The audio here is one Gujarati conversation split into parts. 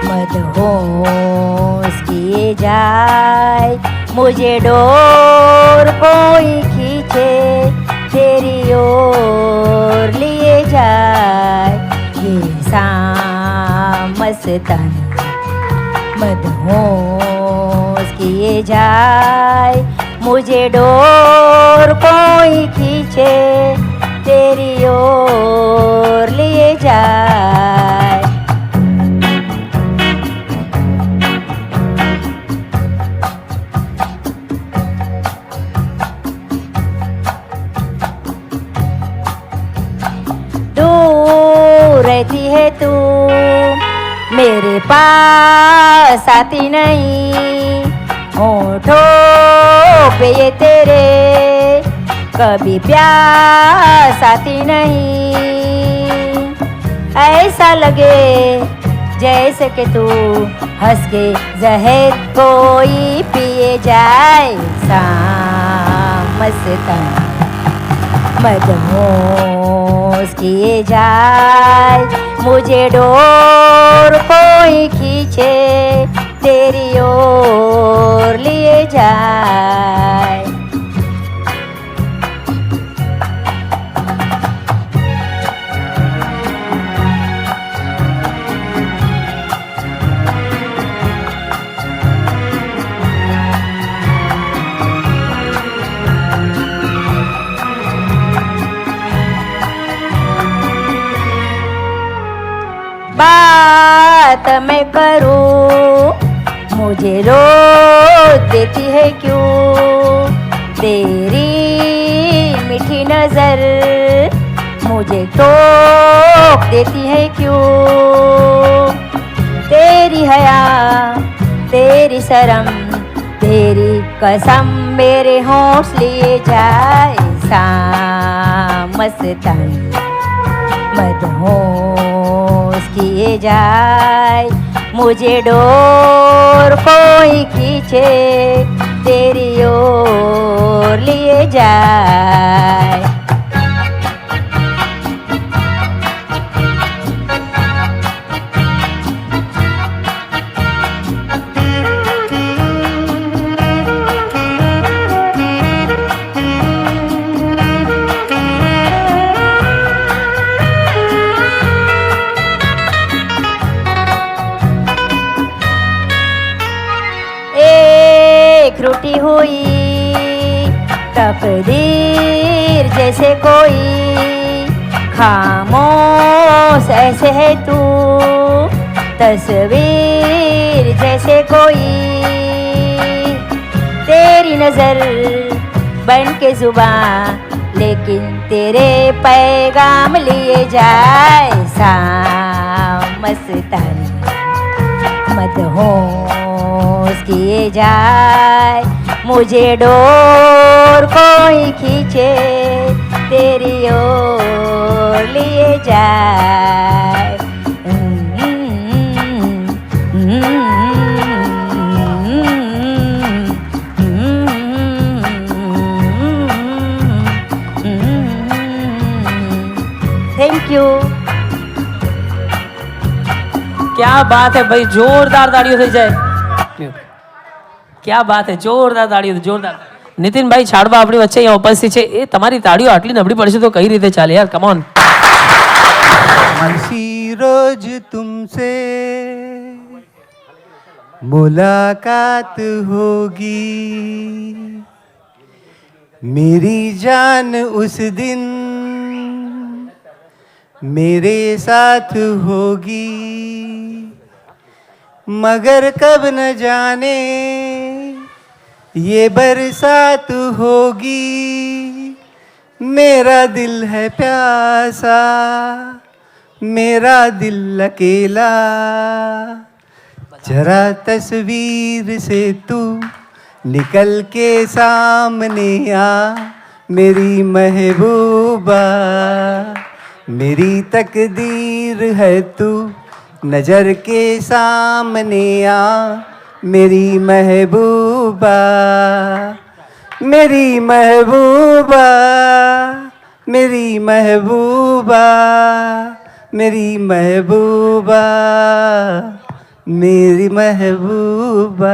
मदहोश किए जाए, मुझे डोर कोई खींचे तेरी ओर लिए जाए। ये शाम मस्तानी मदहोश किए जाए, मुझे डोर कोई खींचे तेरी ओर लिए जाए। दूर रहती है तू, मेरे पास आती नहीं, होठों पे ये तेरे कभी प्यास आती नहीं। ऐसा लगे जैसे कि तू हंस के जहर कोई पिए जाए। शाम मस्तानी मदहोश किए जाए, मुझे डोर कोई खींचे तेरी ओर लिए जाए। बात मैं करूं, मुझे रोक देती है क्यों तेरी मीठी नजर, मुझे टोक देती है क्यों तेरी हया तेरी शर्म तेरी कसम मेरे होश लिए जाए। शाम मस्तानी मदहोश किए जाए, मुझे डोर कोई खींचे तेरी ओर लिए जाए। रूठी हुई तकदीर जैसे कोई, खामोश ऐसे है तू तस्वीर जैसे कोई, तेरी नजर बन के जुबान लेकिन तेरे पैगाम लिए जाए। शाम मस्तानी मदहोश किए जाए, मुझे डोर कोई खींचे तेरी ओर लिए जाए। Thank you. क्या बात है भाई, जोरदार ताड़ीઓ થઈ જાય। क्या बात है, જોરદાર તાળીઓ, જોરદાર। નીતિનભાઈ છાડવા આપણી વચ્ચે અહીંયા ઉપસ્થિત છે, એ તમારી તાળીઓ આટલી નબળી પડશે તો કઈ રીતે ચાલે યાર, કમ ઓન। हंसी रोज तुमसे मुलाकात होगी, मेरी जान उस दिन मेरे साथ होगी, मगर कब न जाने ये बरसात होगी। मेरा दिल है प्यासा, मेरा दिल अकेला, जरा तस्वीर से तू निकल के सामने आ मेरी महबूबा। मेरी तकदीर है तू नजर के सामने आ मेरी महबूबा, मेरी महबूबा, मेरी महबूबा, मेरी महबूबा, मेरी महबूबा.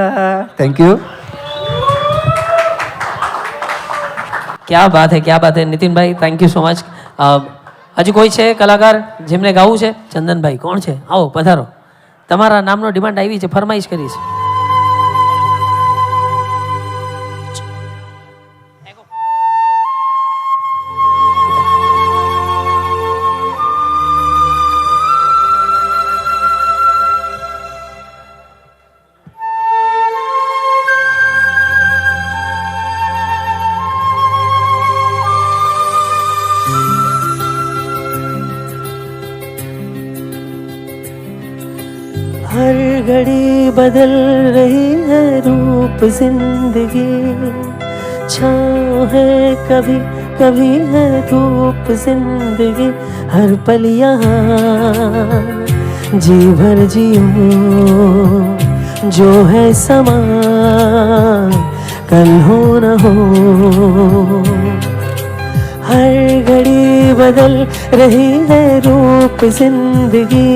Thank you. क्या बात है Nitinbhai, thank you so much. હજુ કોઈ છે કલાકાર જેમને ગાવું છે? ચંદનભાઈ કોણ છે? આવો પધારો. તમારા નામનો ડિમાન્ડ આવી છે, ફરમાઈશ કરી છે. हर घड़ी बदल रही है रूप जिंदगी, छाँव है कभी कभी है धूप जिंदगी, हर पल यहाँ जी भर जियो, जो है समा कल हो न हो. हर घड़ी बदल रही है रूप जिंदगी,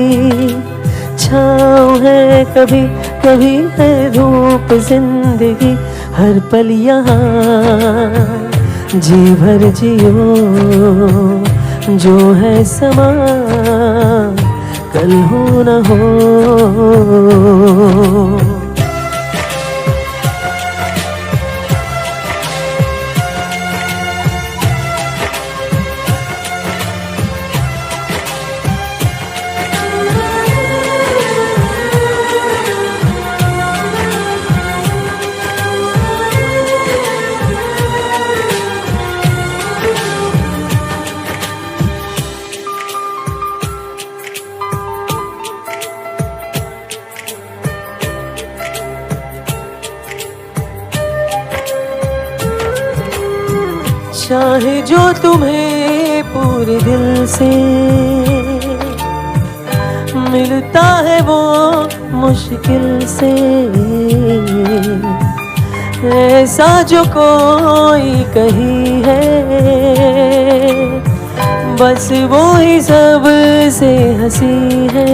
छाँव है कभी कभी है धूप जिंदगी, हर पल यहाँ जी भर जियो, जो है समा कल हो न हो. चाहे जो तुम्हें पूरे दिल से मिलता है वो मुश्किल से, ऐसा जो कोई कही है बस वो ही सबसे हंसी है.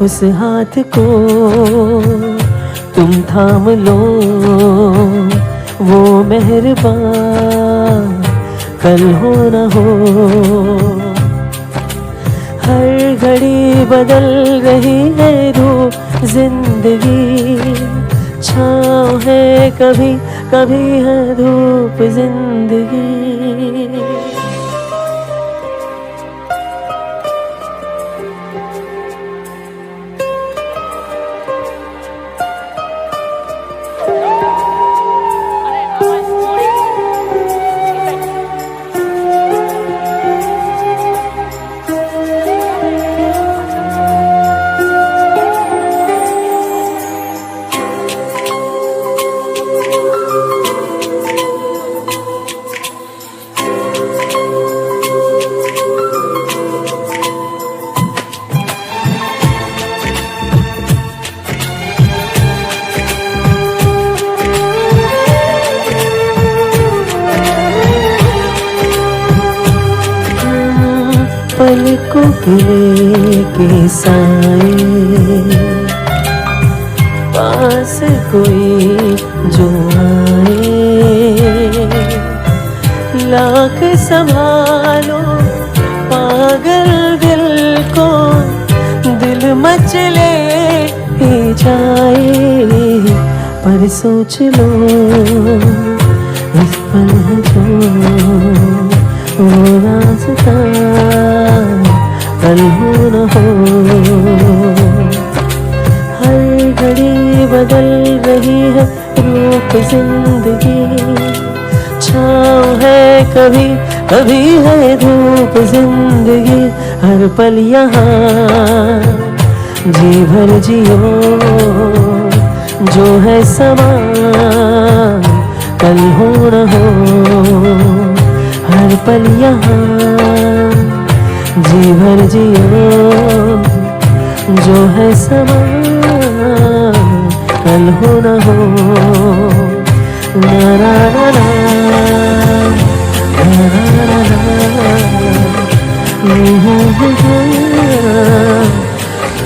उस हाथ को तुम थाम लो, वो मेहरबान कल हो न हो. हर घड़ी बदल रही है रूप जिंदगी, छाँव है कभी कभी है धूप जिंदगी. पलकों के साए पास कोई जो आए, लाख संभालो पागल दिल को, दिल मचले ही जाए. पर सोच लो इस पल जो वो रास्ता कल हो न हो. हर घड़ी बदल रही है रूप जिंदगी, छाँव है कभी कभी है धूप जिंदगी, हर पल यहाँ जी भर जियो, जो है समा कल हो न हो. हर पल यहाँ जी भर जियो, जो है समा कल हो न हो. ना ना ना ना ना ना ना ना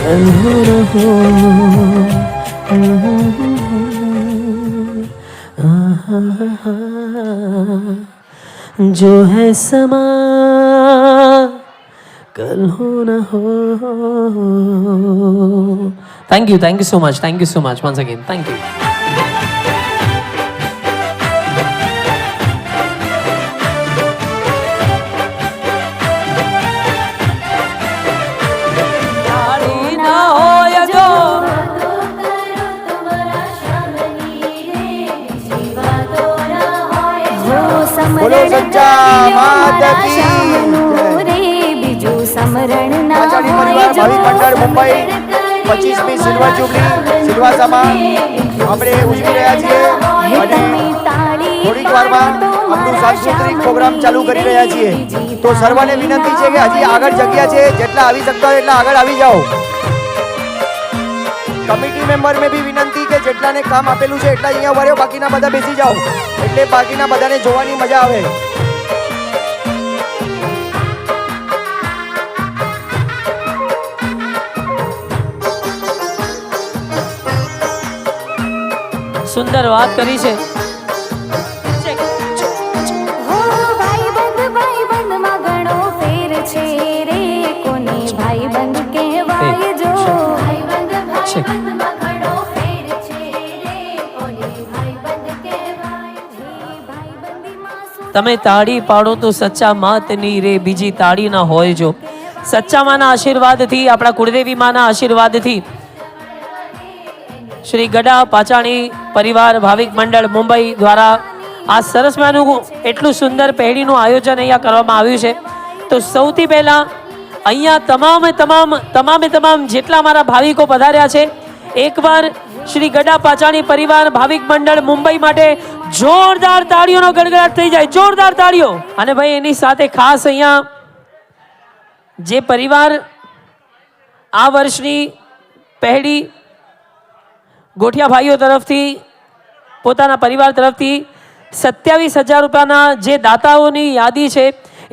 कल हो न हो जो है समा कल हो न हो. Thank you so much once again. Thank you. બોલો સચ્ચા માત કી બીજું સમરણ ના પાચાડી પરિવાર ભાવિક મંડળ મુંબઈ 25મી સિલ્વર જ્યુબલી સિલવાસામાં આપણે ઉજવી રહ્યા છીએ અને થોડીક વારમાં આપણું સાંસ્કૃતિક પ્રોગ્રામ ચાલુ કરી રહ્યા છીએ. તો સર્વને વિનંતી છે કે હજી આગળ જગ્યા છે, જેટલા આવી શકતા હોય એટલા આગળ આવી જાઓ. કમિટી મેમ્બરને બી વિનંતી કે જેટલાને કામ આપેલું છે એટલા અહીંયા વર્યો, બાકીના બધા બેસી જાઓ એટલે બાકીના બધાને જોવાની મજા આવે. સુંદર વાત કરી છે. ભાઈબંધમાં ઘણો ફેર છે રે, કોને ભાઈબંધ કહેવાય જો. ભાઈબંધમાં ઘણો ફેર છે રે, કોને ભાઈબંધ કહેવાય છે. ભાઈબંધીમાં શું તમે તાળી પાડો તો સચ્ચા માતની રે, બીજી તાળી ના હોય જો. સચ્ચા માના આશીર્વાદથી, આપણા કુળદેવી માના આશીર્વાદથી શ્રી ગડા પાચાણી પરિવાર ભાવિક મંડળ મુંબઈ દ્વારા આ સરસ મજાનું એટલું સુંદર પેઢીનું આયોજન અહીંયા કરવામાં આવ્યું છે. તો સૌથી પહેલાં અહીંયા તમામ જેટલા મારા ભાવિકો પધાર્યા છે, એકવાર શ્રી ગડા પાચાણી પરિવાર ભાવિક મંડળ મુંબઈ માટે જોરદાર તાળીઓનો ગડગડાટ થઈ જાય, જોરદાર તાળીઓ. અને ભાઈ એની સાથે ખાસ અહીંયા જે પરિવાર આ વર્ષની પહેલી ગોઠિયા ભાઈઓ તરફથી પોતાના પરિવાર તરફથી 27,000 રૂપિયાના જે દાતાઓની યાદી છે,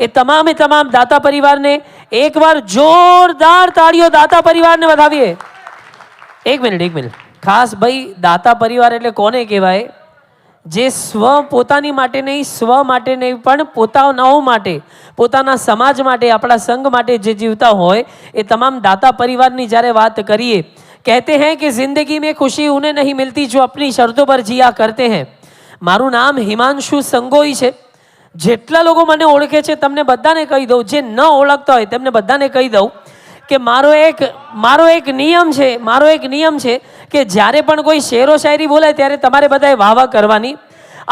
એ તમામ દાતા પરિવારને એકવાર જોરદાર તાળીઓ દાતા પરિવારને વધાવીએ. એક મિનિટ ખાસ ભાઈ, દાતા પરિવાર એટલે કોને કહેવાય? જે પોતાની માટે નહીં, સ્વ માટે નહીં, પણ પોતાનાઓ માટે, પોતાના સમાજ માટે, આપણા સંઘ માટે જે જીવતા હોય એ તમામ દાતા પરિવારની જ્યારે વાત કરીએ, कहते हैं कि जिंदगी में खुशी उन्हें नहीं मिलती जो अपनी शर्तों पर जिया करते हैं. મારું નામ હિમાંશુ સંગોઈ છે. જેટલા લોકો મને ઓળખે છે તમને બધાને કહી દઉં, જે ન ઓળખતા હોય તેમને બધાને કહી દઉં કે મારો એક નિયમ છે કે જ્યારે પણ કોઈ શેરો શાયરી બોલે ત્યારે તમારે બધાએ વાહવા કરવાની.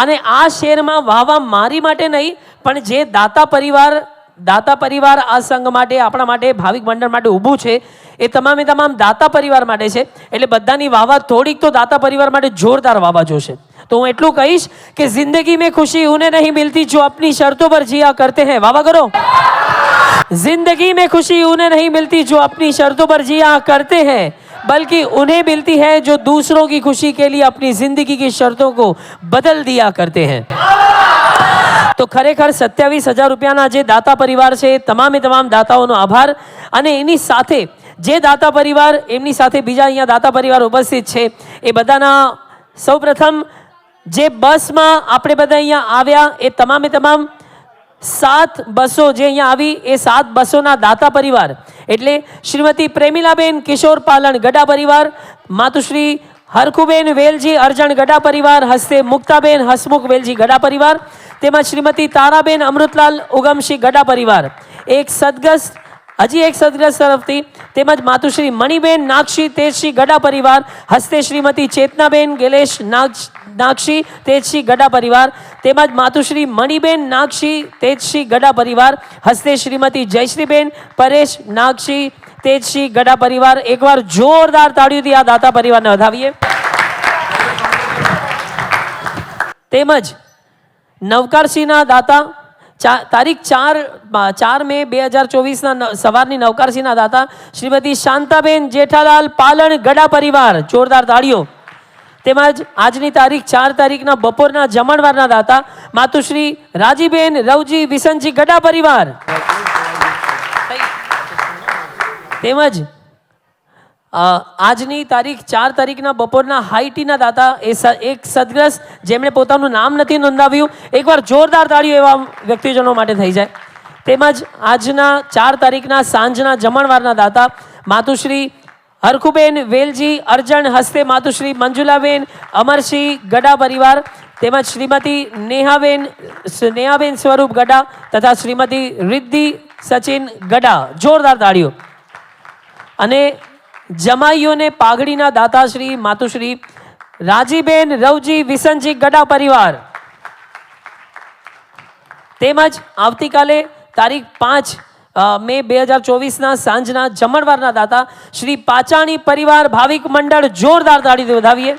અને આ શેરમાં વાહવા મારી માટે નહીં, પણ જે દાતા પરિવાર આ સંઘ માટે, આપણા માટે, ભાવિક મંડળ માટે ઊભું છે, એ તમામ દાતા પરિવાર માટે છે. એટલે બધાની વાહવા થોડીક તો દાતા પરિવાર માટે જોરદાર વાહવા જોશે. તો હું એટલું કહીશ કે જિંદગી में खुशी उन्हें नहीं मिलती जो अपनी शर्तों पर जिया करते हैं. वाह करो. जिंदगी में खुशी उन्हें नहीं मिलती जो अपनी शर्तों पर जिया करते हैं, बल्कि उन्हें मिलती है जो दूसरों की खुशी के लिए अपनी जिंदगी की शर्तों को बदल दिया करते हैं. તો ખરેખર 27,000 રૂપિયાના જે દાતા પરિવાર છે, તમામ દાતાઓનો આભાર. અને એની સાથે જે દાતા પરિવાર, એમની સાથે બીજા અહીંયા દાતા પરિવાર ઉપસ્થિત છે, એ બધાના સૌપ્રથમ જે બસમાં આપણે બધા અહીંયા આવ્યા, એ તમામ 7 બસો જે અહીંયા આવી, એ 7 બસોના દાતા પરિવાર એટલે શ્રીમતી પ્રેમિલાબેન કિશોર પાલણ ગડા પરિવાર, માતુશ્રી હરખુબેન વેલજી અર્જણ ગડા પરિવાર, હસ્તે મુક્તાબેન હસમુખ વેલજી ગડા પરિવાર, તેમજ શ્રીમતી તારાબેન અમૃતલાલ ઉગમશી ગડા પરિવાર, એક સદગ્રસ્ત તરફથી, તેમજ માતુશ્રી મણિબેન નાગશી તેજશી ગડા પરિવાર, હસ્તે શ્રીમતી ચેતનાબેન ગેલેશ નાગશી તેજશી ગડા પરિવાર, તેમજ માતુશ્રી મણિબેન નાગશી તેજશી ગડા પરિવાર, હસ્તે શ્રીમતી જયશ્રીબેન પરેશ નાગશી તેજશી ગડા પરિવાર. એકવાર જોરદાર તાળીઓથી આ દાતા પરિવારને વધાવીએ. તેમજ નવકારસિંહના દાતા, તારીખ 4 મે 2024 સવારની નવકારસિંહના દાતા શ્રીમતી શાંતાબેન જેઠાલાલ પાલણ ગડા પરિવાર, જોરદાર તાળીઓ. તેમજ આજની તારીખ 4 તારીખના બપોરના જમણવારના દાતા માતુશ્રી રાજીબેન રવજી વિસનજી ગડા પરિવાર. તેમજ આજની તારીખ 4 તારીખના બપોરના હાઈટીના દાતા એક સદગ્રસ્ત જેમણે પોતાનું નામ નથી નોંધાવ્યું, એકવાર જોરદાર તાળીઓ એવા વ્યક્તિજનો માટે થઈ જાય. તેમજ આજના 4 તારીખના સાંજના જમણવારના દાતા માતુશ્રી હરખુબેન વેલજી અર્જણ હસ્તે માતુશ્રી મંજુલાબેન અમરસિંહ ગડા પરિવાર, તેમજ શ્રીમતી નેહાબેન સ્વરૂપ ગડા તથા શ્રીમતી રિદ્ધિ સચિન ગડા. જોરદાર તાળીઓ. અને જમાઈઓને પાઘડીના દાતાશ્રી માતુશ્રી રાજીબેન રવજી વિસનજી ગડા પરિવાર, તેમજ આવતીકાલે તારીખ 5 મે 2024ના સાંજના જમણવારના દાતા શ્રી પાચાણી પરિવાર ભાવિક મંડળ. જોરદાર તાળીથી વધાવીએ.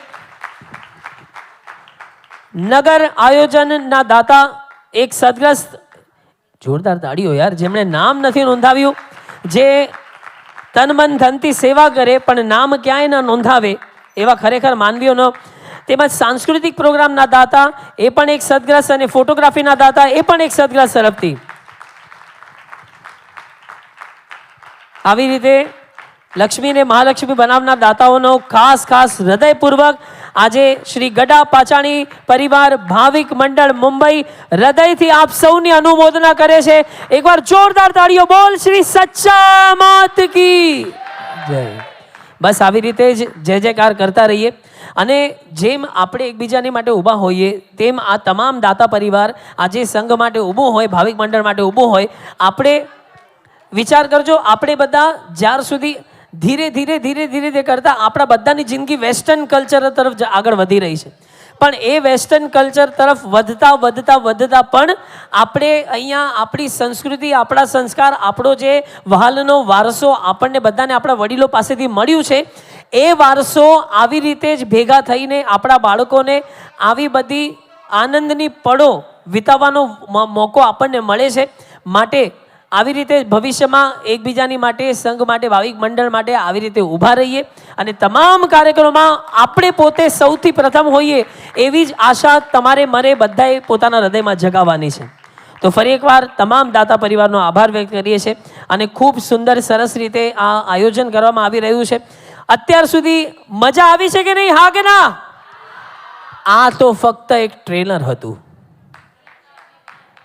નગર આયોજનના દાતા એક સદગ્રસ્ત, જોરદાર તાળીઓ યાર, જેમણે નામ નથી નોંધાવ્યું, જે તન મન ધનથી સેવા કરે પણ નામ ક્યાંય ન નોંધાવે એવા ખરેખર માનવીઓનો. તેમજ સાંસ્કૃતિક પ્રોગ્રામના દાતા એ પણ એક સદગ્રસ્ત, અને ફોટોગ્રાફીના દાતા એ પણ એક સદગ્રસ્ત તરફથી. આવી રીતે લક્ષ્મીને મહાલક્ષ્મી બનાવનાર દાતાઓનો ખાસ હૃદયપૂર્વક આજે શ્રી ગડા પાચાણી પરિવાર ભાવિક મંડળ મુંબઈ હૃદયથી આપ સૌની અનુમોદના કરે છે. એકવાર જોરદાર તાળીઓ. બોલ શ્રી સચ્ચા માત કી જય. બસ આવી રીતે જ જય જયકાર કરતા રહીએ. અને જેમ આપણે એકબીજાની માટે ઊભા હોઈએ તેમ આ તમામ દાતા પરિવાર આજે સંઘ માટે ઊભું હોય, ભાવિક મંડળ માટે ઊભું હોય. આપણે વિચાર કરજો, આપણે બધા જ્યાર સુધી ધીરે કરતા આપણા બધાની જિંદગી વેસ્ટર્ન કલ્ચર તરફ આગળ વધી રહી છે, પણ એ વેસ્ટર્ન કલ્ચર તરફ વધતા પણ આપણે અહીંયા આપણી સંસ્કૃતિ, આપણા સંસ્કાર, આપણો જે વહાલનો વારસો આપણને બધાને આપણા વડીલો પાસેથી મળ્યું છે, એ વારસો આવી રીતે જ ભેગા થઈને આપણા બાળકોને આવી બધી આનંદની પળો વિતાવવાનો મોકો આપણને મળે છે. માટે આવી રીતે ભવિષ્યમાં એકબીજાની માટે, સંઘ માટે, ભાવિક મંડળ માટે આવી રીતે ઊભા રહીએ અને તમામ કાર્યક્રમોમાં આપણે પોતે સૌથી પ્રથમ હોઈએ એવી જ આશા તમારે મને બધાએ પોતાના હૃદયમાં જગાવવાની છે. તો ફરી એકવાર તમામ દાતા પરિવારનો આભાર વ્યક્ત કરીએ છીએ અને ખૂબ સુંદર સરસ રીતે આ આયોજન કરવામાં આવી રહ્યું છે. અત્યાર સુધી મજા આવી છે કે નહીં? હા કે ના? આ તો ફક્ત એક ટ્રેલર હતું.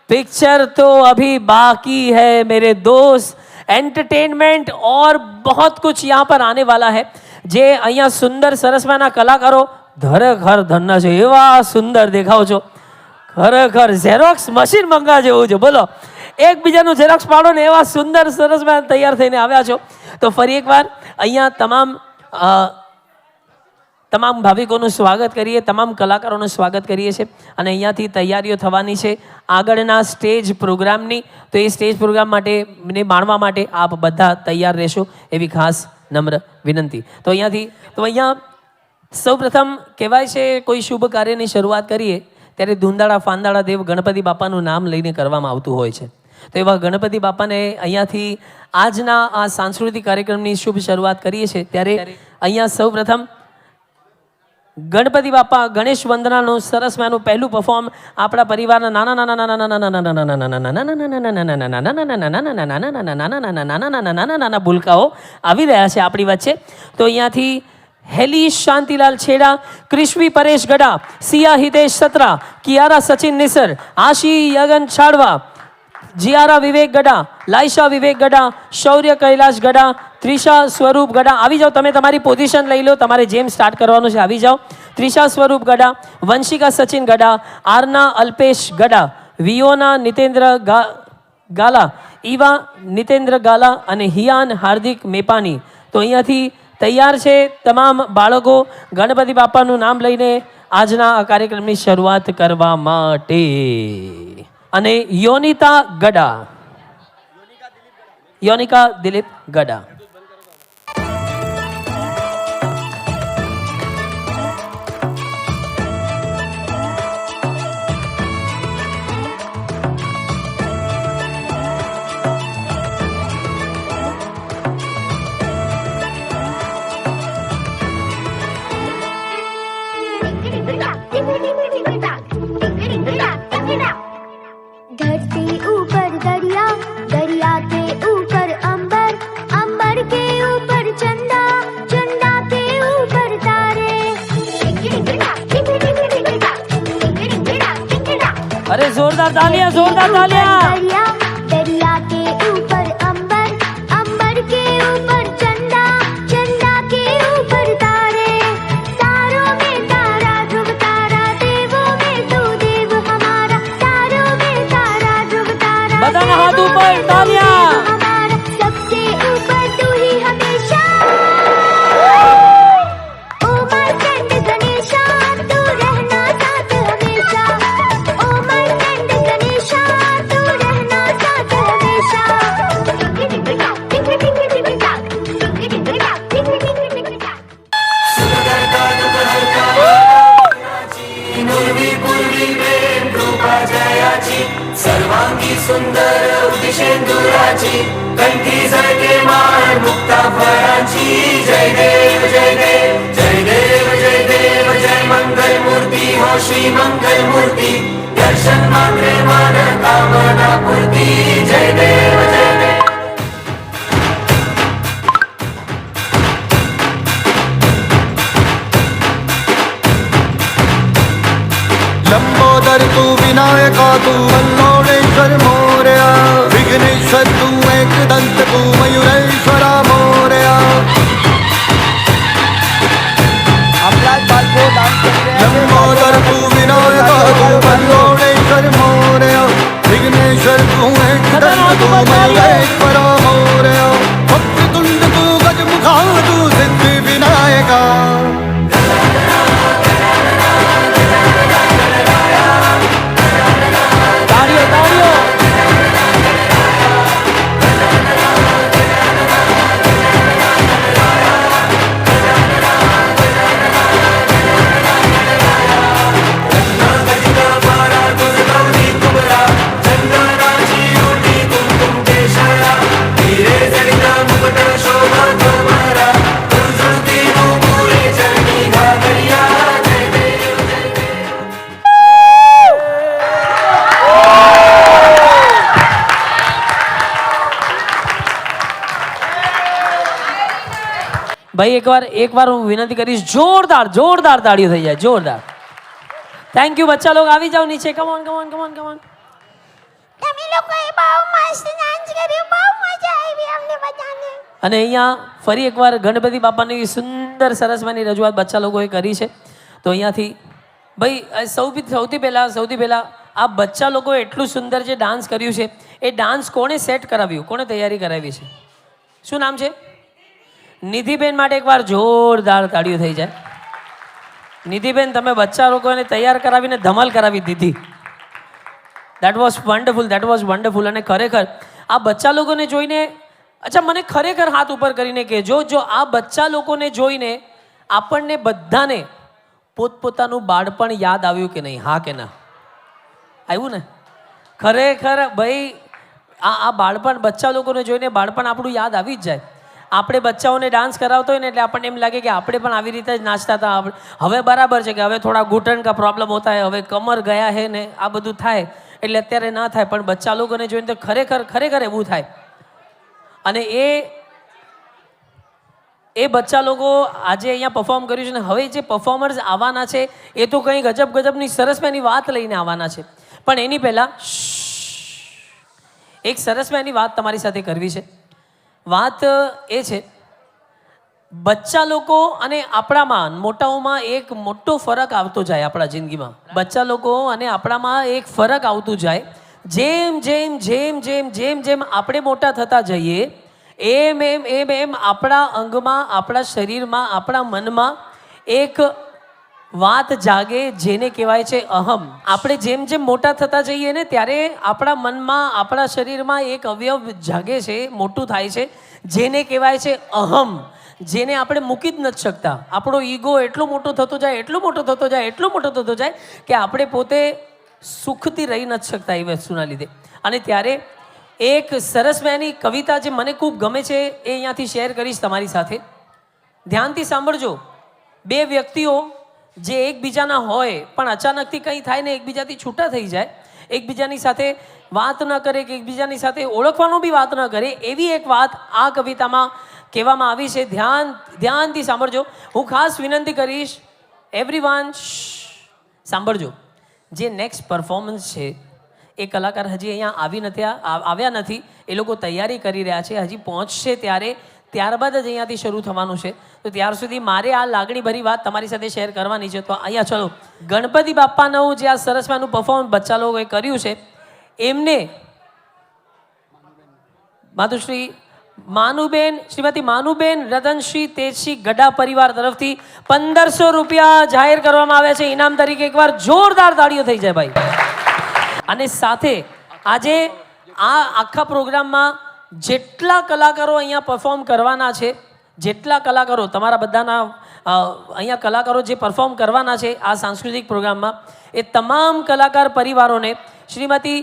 पिक्चर तो अभी बाकी है मेरे दोस्त. एंटरटेनमेंट और बहुत कुछ यहाँ पर आने वाला है. जे અહીંયા સુંદર સરસમાંના કલાકારો ખરેખર ધનના છે, એવા સુંદર દેખાવ છો, ખરેખર ઝેરોક્સ મશીન મંગા જેવું છે. બોલો, એકબીજાનું ઝેરોક્સ પાડો ને એવા સુંદર સરસમાં તૈયાર થઈને આવ્યા છો. તો ફરી એકવાર અહીંયા તમામ ભાવિકોનું સ્વાગત કરીએ, તમામ કલાકારોનું સ્વાગત કરીએ છીએ. અને અહીંયાથી તૈયારીઓ થવાની છે આગળના સ્ટેજ પ્રોગ્રામની. તો એ સ્ટેજ પ્રોગ્રામ માટે માણવા માટે આપ બધા તૈયાર રહેશો એવી ખાસ નમ્ર વિનંતી. તો અહીંયા સૌપ્રથમ કહેવાય છે કોઈ શુભ કાર્યની શરૂઆત કરીએ ત્યારે ધૂંધાળા ફાંદાળા દેવ ગણપતિ બાપાનું નામ લઈને કરવામાં આવતું હોય છે. તો એવા ગણપતિ બાપાને અહીંયાથી આજના આ સાંસ્કૃતિક કાર્યક્રમની શુભ શરૂઆત કરીએ છીએ. ત્યારે અહીંયા સૌપ્રથમ ગણપતિ બાપા ગણેશ વંદનાનું સરસ મજાનું પહેલું પરફોર્મ આપણા પરિવારના નાના ભૂલકાઓ આવી રહ્યા છે આપણી વચ્ચે. તો અહીંયાથી હેલી શાંતિલાલ છેડા, ક્રિશ્વી પરેશ ગડા, સિયા હિતેશ સત્રા, કિયારા સચિન નિસર, આશી યગન છાડવા, જીયારા વિવેક ગડા, લાઈશા વિવેક ગડા, શૌર્ય કૈલાશ ગડા, ત્રિષા સ્વરૂપ ગડા. આવી જાઓ, તમે તમારી પોઝિશન લઈ લો, તમારે જેમ સ્ટાર્ટ કરવાનું છે આવી જાઓ. ત્રિષા સ્વરૂપ ગડા, વંશિકા સચિન ગડા, આરના અલ્પેશ ગડા, વિયોના નિતેન્દ્ર ગાલા, ઈવા નિતેન્દ્ર ગાલા અને હિયાન હાર્દિક મેપાની. તો અહીંયાથી તૈયાર છે તમામ બાળકો ગણપતિ બાપાનું નામ લઈને આજના આ કાર્યક્રમની શરૂઆત કરવા માટે. અને યોનિકા દિલીપ ગડા. धरती ऊपर दरिया, दरिया के ऊपर अंबर, अंबर तालियां जोरदार तालियां दरिया दरिया के ऊपर अंबर अंबर के ऊपर चंदा चंदा के ऊपर तारे तारों में तारा ध्रुव तारा देवों में तू देव हमारा तारों में तारा ध्रुव तारा बधाना हाथ ऊपर तालियां हमारा सबसे ऊपर तू ही हमेशा ओ मर्कंड गणेशा तू रहना साथ हमेशा ओ मर्कंड गणेशा तू रहना साथ हमेशा सर्वांगी सुंदर उदिशेंदुराची कंठी झळके माळ मुक्ता फळाची जय देव जय देव जय देव जय देव जय मंगल मूर्ती हो श्री मंगल मूर्ती दर्शन मात्रे मन कामना पूर्ती जय देव जय देव लंबोदर तू विनायका तू वल्लोळेश्वर मोरया विघ्नेश्वर तू एकदंत तू मयुरेश्वरा मोरया लंबोदर तू विनायका तू वल्लोळेश्वर मोरया विघ्नेश्वर तू एकदंत तू मयुरेश्वरा मोरया वक्रतुंड तू गजमुखा तू सिद्धि विनायका तालियों तालियों ભાઈ એકવાર હું વિનંતી કરીશ જોરદાર જોરદાર તાળીઓ થઈ જાય જોરદાર થેન્ક યુ બચ્ચા લોકો આવી જાઓ નીચે કમોન કમોન કમોન કમોન તમે લોકોએ બહુ મસ્ત ડાન્સ કર્યો બહુ મજા આવી અમને બધાને અને અહીંયા ફરી એકવાર ગણપતિ બાપાની સુંદર સરસમાંની રજૂઆત બચ્ચા લોકોએ કરી છે તો અહીંયાથી ભાઈ સૌથી પહેલાં આ બચ્ચા લોકોએ એટલું સુંદર જે ડાન્સ કર્યું છે એ ડાન્સ કોણે સેટ કરાવ્યું કોણે તૈયારી કરાવી છે શું નામ છે નિધિબેન માટે એકવાર જોરદાર તાળીઓ થઈ જાય નિધિબેન તમે બચ્ચા લોકોને તૈયાર કરાવીને ધમાલ કરાવી દીધી દેટ વોઝ વન્ડરફુલ અને ખરેખર આ બચ્ચા લોકોને જોઈને અચ્છા મને ખરેખર હાથ ઉપર કરીને કહેજો જો આ બચ્ચા લોકોને જોઈને આપણને બધાને પોતપોતાનું બાળપણ યાદ આવ્યું કે નહીં હા કે ના આવ્યું ને ખરેખર ભાઈ આ બાળપણ બચ્ચા લોકોને જોઈને બાળપણ આપણું યાદ આવી જ જાય આપણે બચ્ચાઓને ડાન્સ કરાવતો હોય ને એટલે આપણને એમ લાગે કે આપણે પણ આવી રીતે જ નાચતા હતા હવે બરાબર છે કે હવે થોડા ઘૂંટણ કા પ્રોબ્લેમ હોતા હે હવે કમર ગયા હે ને આ બધું થાય એટલે અત્યારે ના થાય પણ બચ્ચા લોકોને જોઈને તો ખરેખર એવું થાય અને એ બચ્ચા લોકો આજે અહીંયા પરફોર્મ કર્યું છે ને હવે જે પરફોર્મર્સ આવવાના છે એ તો કંઈ ગજબની સરસ મજાની વાત લઈને આવવાના છે પણ એની પહેલાં એક સરસ મજાની વાત તમારી સાથે કરવી છે વાત એ છે બચ્ચા લોકો અને આપણામાં મોટાઓમાં એક મોટો ફરક આવતો જાય આપણા જિંદગીમાં બચ્ચા લોકો અને આપણામાં એક ફરક આવતું જાય જેમ આપણે મોટા થતા જઈએ એમ આપણા અંગમાં આપણા શરીરમાં આપણા મનમાં એક વાત જાગે જેને કહેવાય છે અહમ આપણે જેમ મોટા થતા જઈએ ને ત્યારે આપણા મનમાં આપણા શરીરમાં એક અવયવ જાગે છે મોટું થાય છે જેને કહેવાય છે અહમ જેને આપણે મૂકી જ નથી શકતા આપણો ઈગો એટલો મોટો થતો જાય કે આપણે પોતે સુખથી રહી નથી શકતા એ વસ્તુના લીધે અને ત્યારે એક સરસ મજાની કવિતા જે મને ખૂબ ગમે છે એ અહીંયાથી શેર કરીશ તમારી સાથે ધ્યાનથી સાંભળજો બે વ્યક્તિઓ જે એકબીજાના હોય પણ અચાનકથી કંઈ થાય ને એકબીજાથી છૂટા થઈ જાય એકબીજાની સાથે વાત ન કરે કે એકબીજાની સાથે ઓળખવાનો બી વાત ન કરે એવી એક વાત આ કવિતામાં કહેવામાં આવી છે ધ્યાનથી સાંભળજો હું ખાસ વિનંતી કરીશ એવરીવન સાંભળજો જે નેક્સ્ટ પરફોર્મન્સ છે એ કલાકાર હજી અહીંયા આવ્યા નથી. એ લોકો તૈયારી કરી રહ્યા છે. હજી પહોંચશે ત્યારબાદ જ અહીંયાથી શરૂ થવાનું છે. તો ત્યાર સુધી મારે આ લાગણીભરી વાત તમારી સાથે શેર કરવાની છે. તો અહીંયા ચલો ગણપતિ બાપ્પાનું જે આ સરસમાનું પરફોર્મન્સ બચ્ચા લોકોએ કર્યું છે એમને માતુશ્રી શ્રીમતી માનુબેન રતનશ્રી તેજશ્રી ગડા પરિવાર તરફથી 1500 રૂપિયા જાહેર કરવામાં આવ્યા છે ઇનામ તરીકે. એકવાર જોરદાર તાળીઓ થઈ જાય ભાઈ. અને સાથે આજે આ આખા પ્રોગ્રામમાં જેટલા કલાકારો અહીંયા પરફોર્મ કરવાના છે, જેટલા કલાકારો તમારા બધાના અહીંયા કલાકારો જે પરફોર્મ કરવાના છે આ સાંસ્કૃતિક પ્રોગ્રામમાં, એ તમામ કલાકાર પરિવારોને શ્રીમતી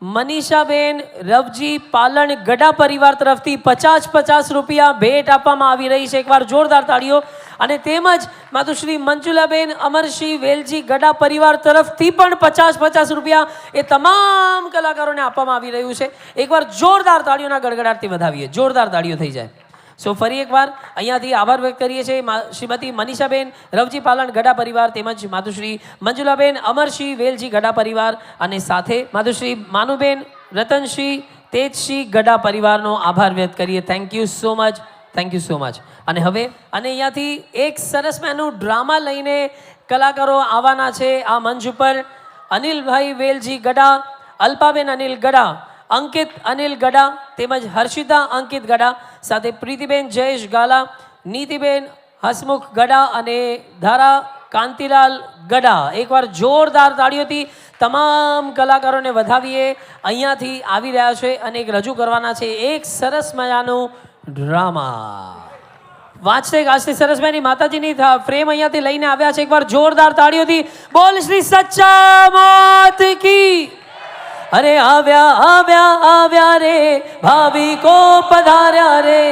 મનીષાબેન રવજી પાલણ ગડા પરિવાર તરફથી 50 રૂપિયા ભેટ આપવામાં આવી રહી છે. એકવાર જોરદાર તાળીઓ. અને તેમજ માતુશ્રી મંજુલાબેન અમરસિંહ વેલજી ગડા પરિવાર તરફથી પણ 50 રૂપિયા એ તમામ કલાકારોને આપવામાં આવી રહ્યું છે. એકવાર જોરદાર તાળીઓના ગડગડાટથી વધાવીએ. જોરદાર તાળીઓ થઈ જાય. સો ફરી એકવાર અહીંયાથી આભાર વ્યક્ત કરીએ છીએ શ્રીમતી મનીષાબેન રવજી પાલણ ગડા પરિવાર તેમજ માતુશ્રી મંજુલાબેન અમરસિંહ વેલજી ગડા પરિવાર અને સાથે માતુશ્રી માનુબેન રતનશ્રી તેજશ્રી ગડા પરિવારનો આભાર વ્યક્ત કરીએ. Thank you so much. Thank you so much. અને હવે અહીંયાથી એક સરસ મજાનું ડ્રામા લઈને કલાકારો આવવાના છે આ મંચ ઉપર. અનિલભાઈ વેલજી ગડા, અલ્પાબેન અનિલ ગડા, અંકિત અનિલ ગડા તેમજ હર્ષિતા અંકિત ગડા, સાથે પ્રીતિબેન જયેશ ગાલા, નીતિબેન હસમુખ ગડા અને ધારા કાંતિલાલ ગડા. એકવાર જોરદાર તાળીઓથી તમામ કલાકારોને વધાવીએ. અહીંયાથી આવી રહ્યા છે અને એક રજૂ કરવાના છે એક સરસ મજાનું ડ્રામા. વાંચતે ગાજતે સરસ મજાની માતાજીની ફ્રેમ અહીંયાથી લઈને આવ્યા છે. એકવાર જોરદાર તાળીઓથી બોલ શ્રી સચ્ચા માત કી. અરે આવ્યા રે ભાવિકો પધાર્યા રે,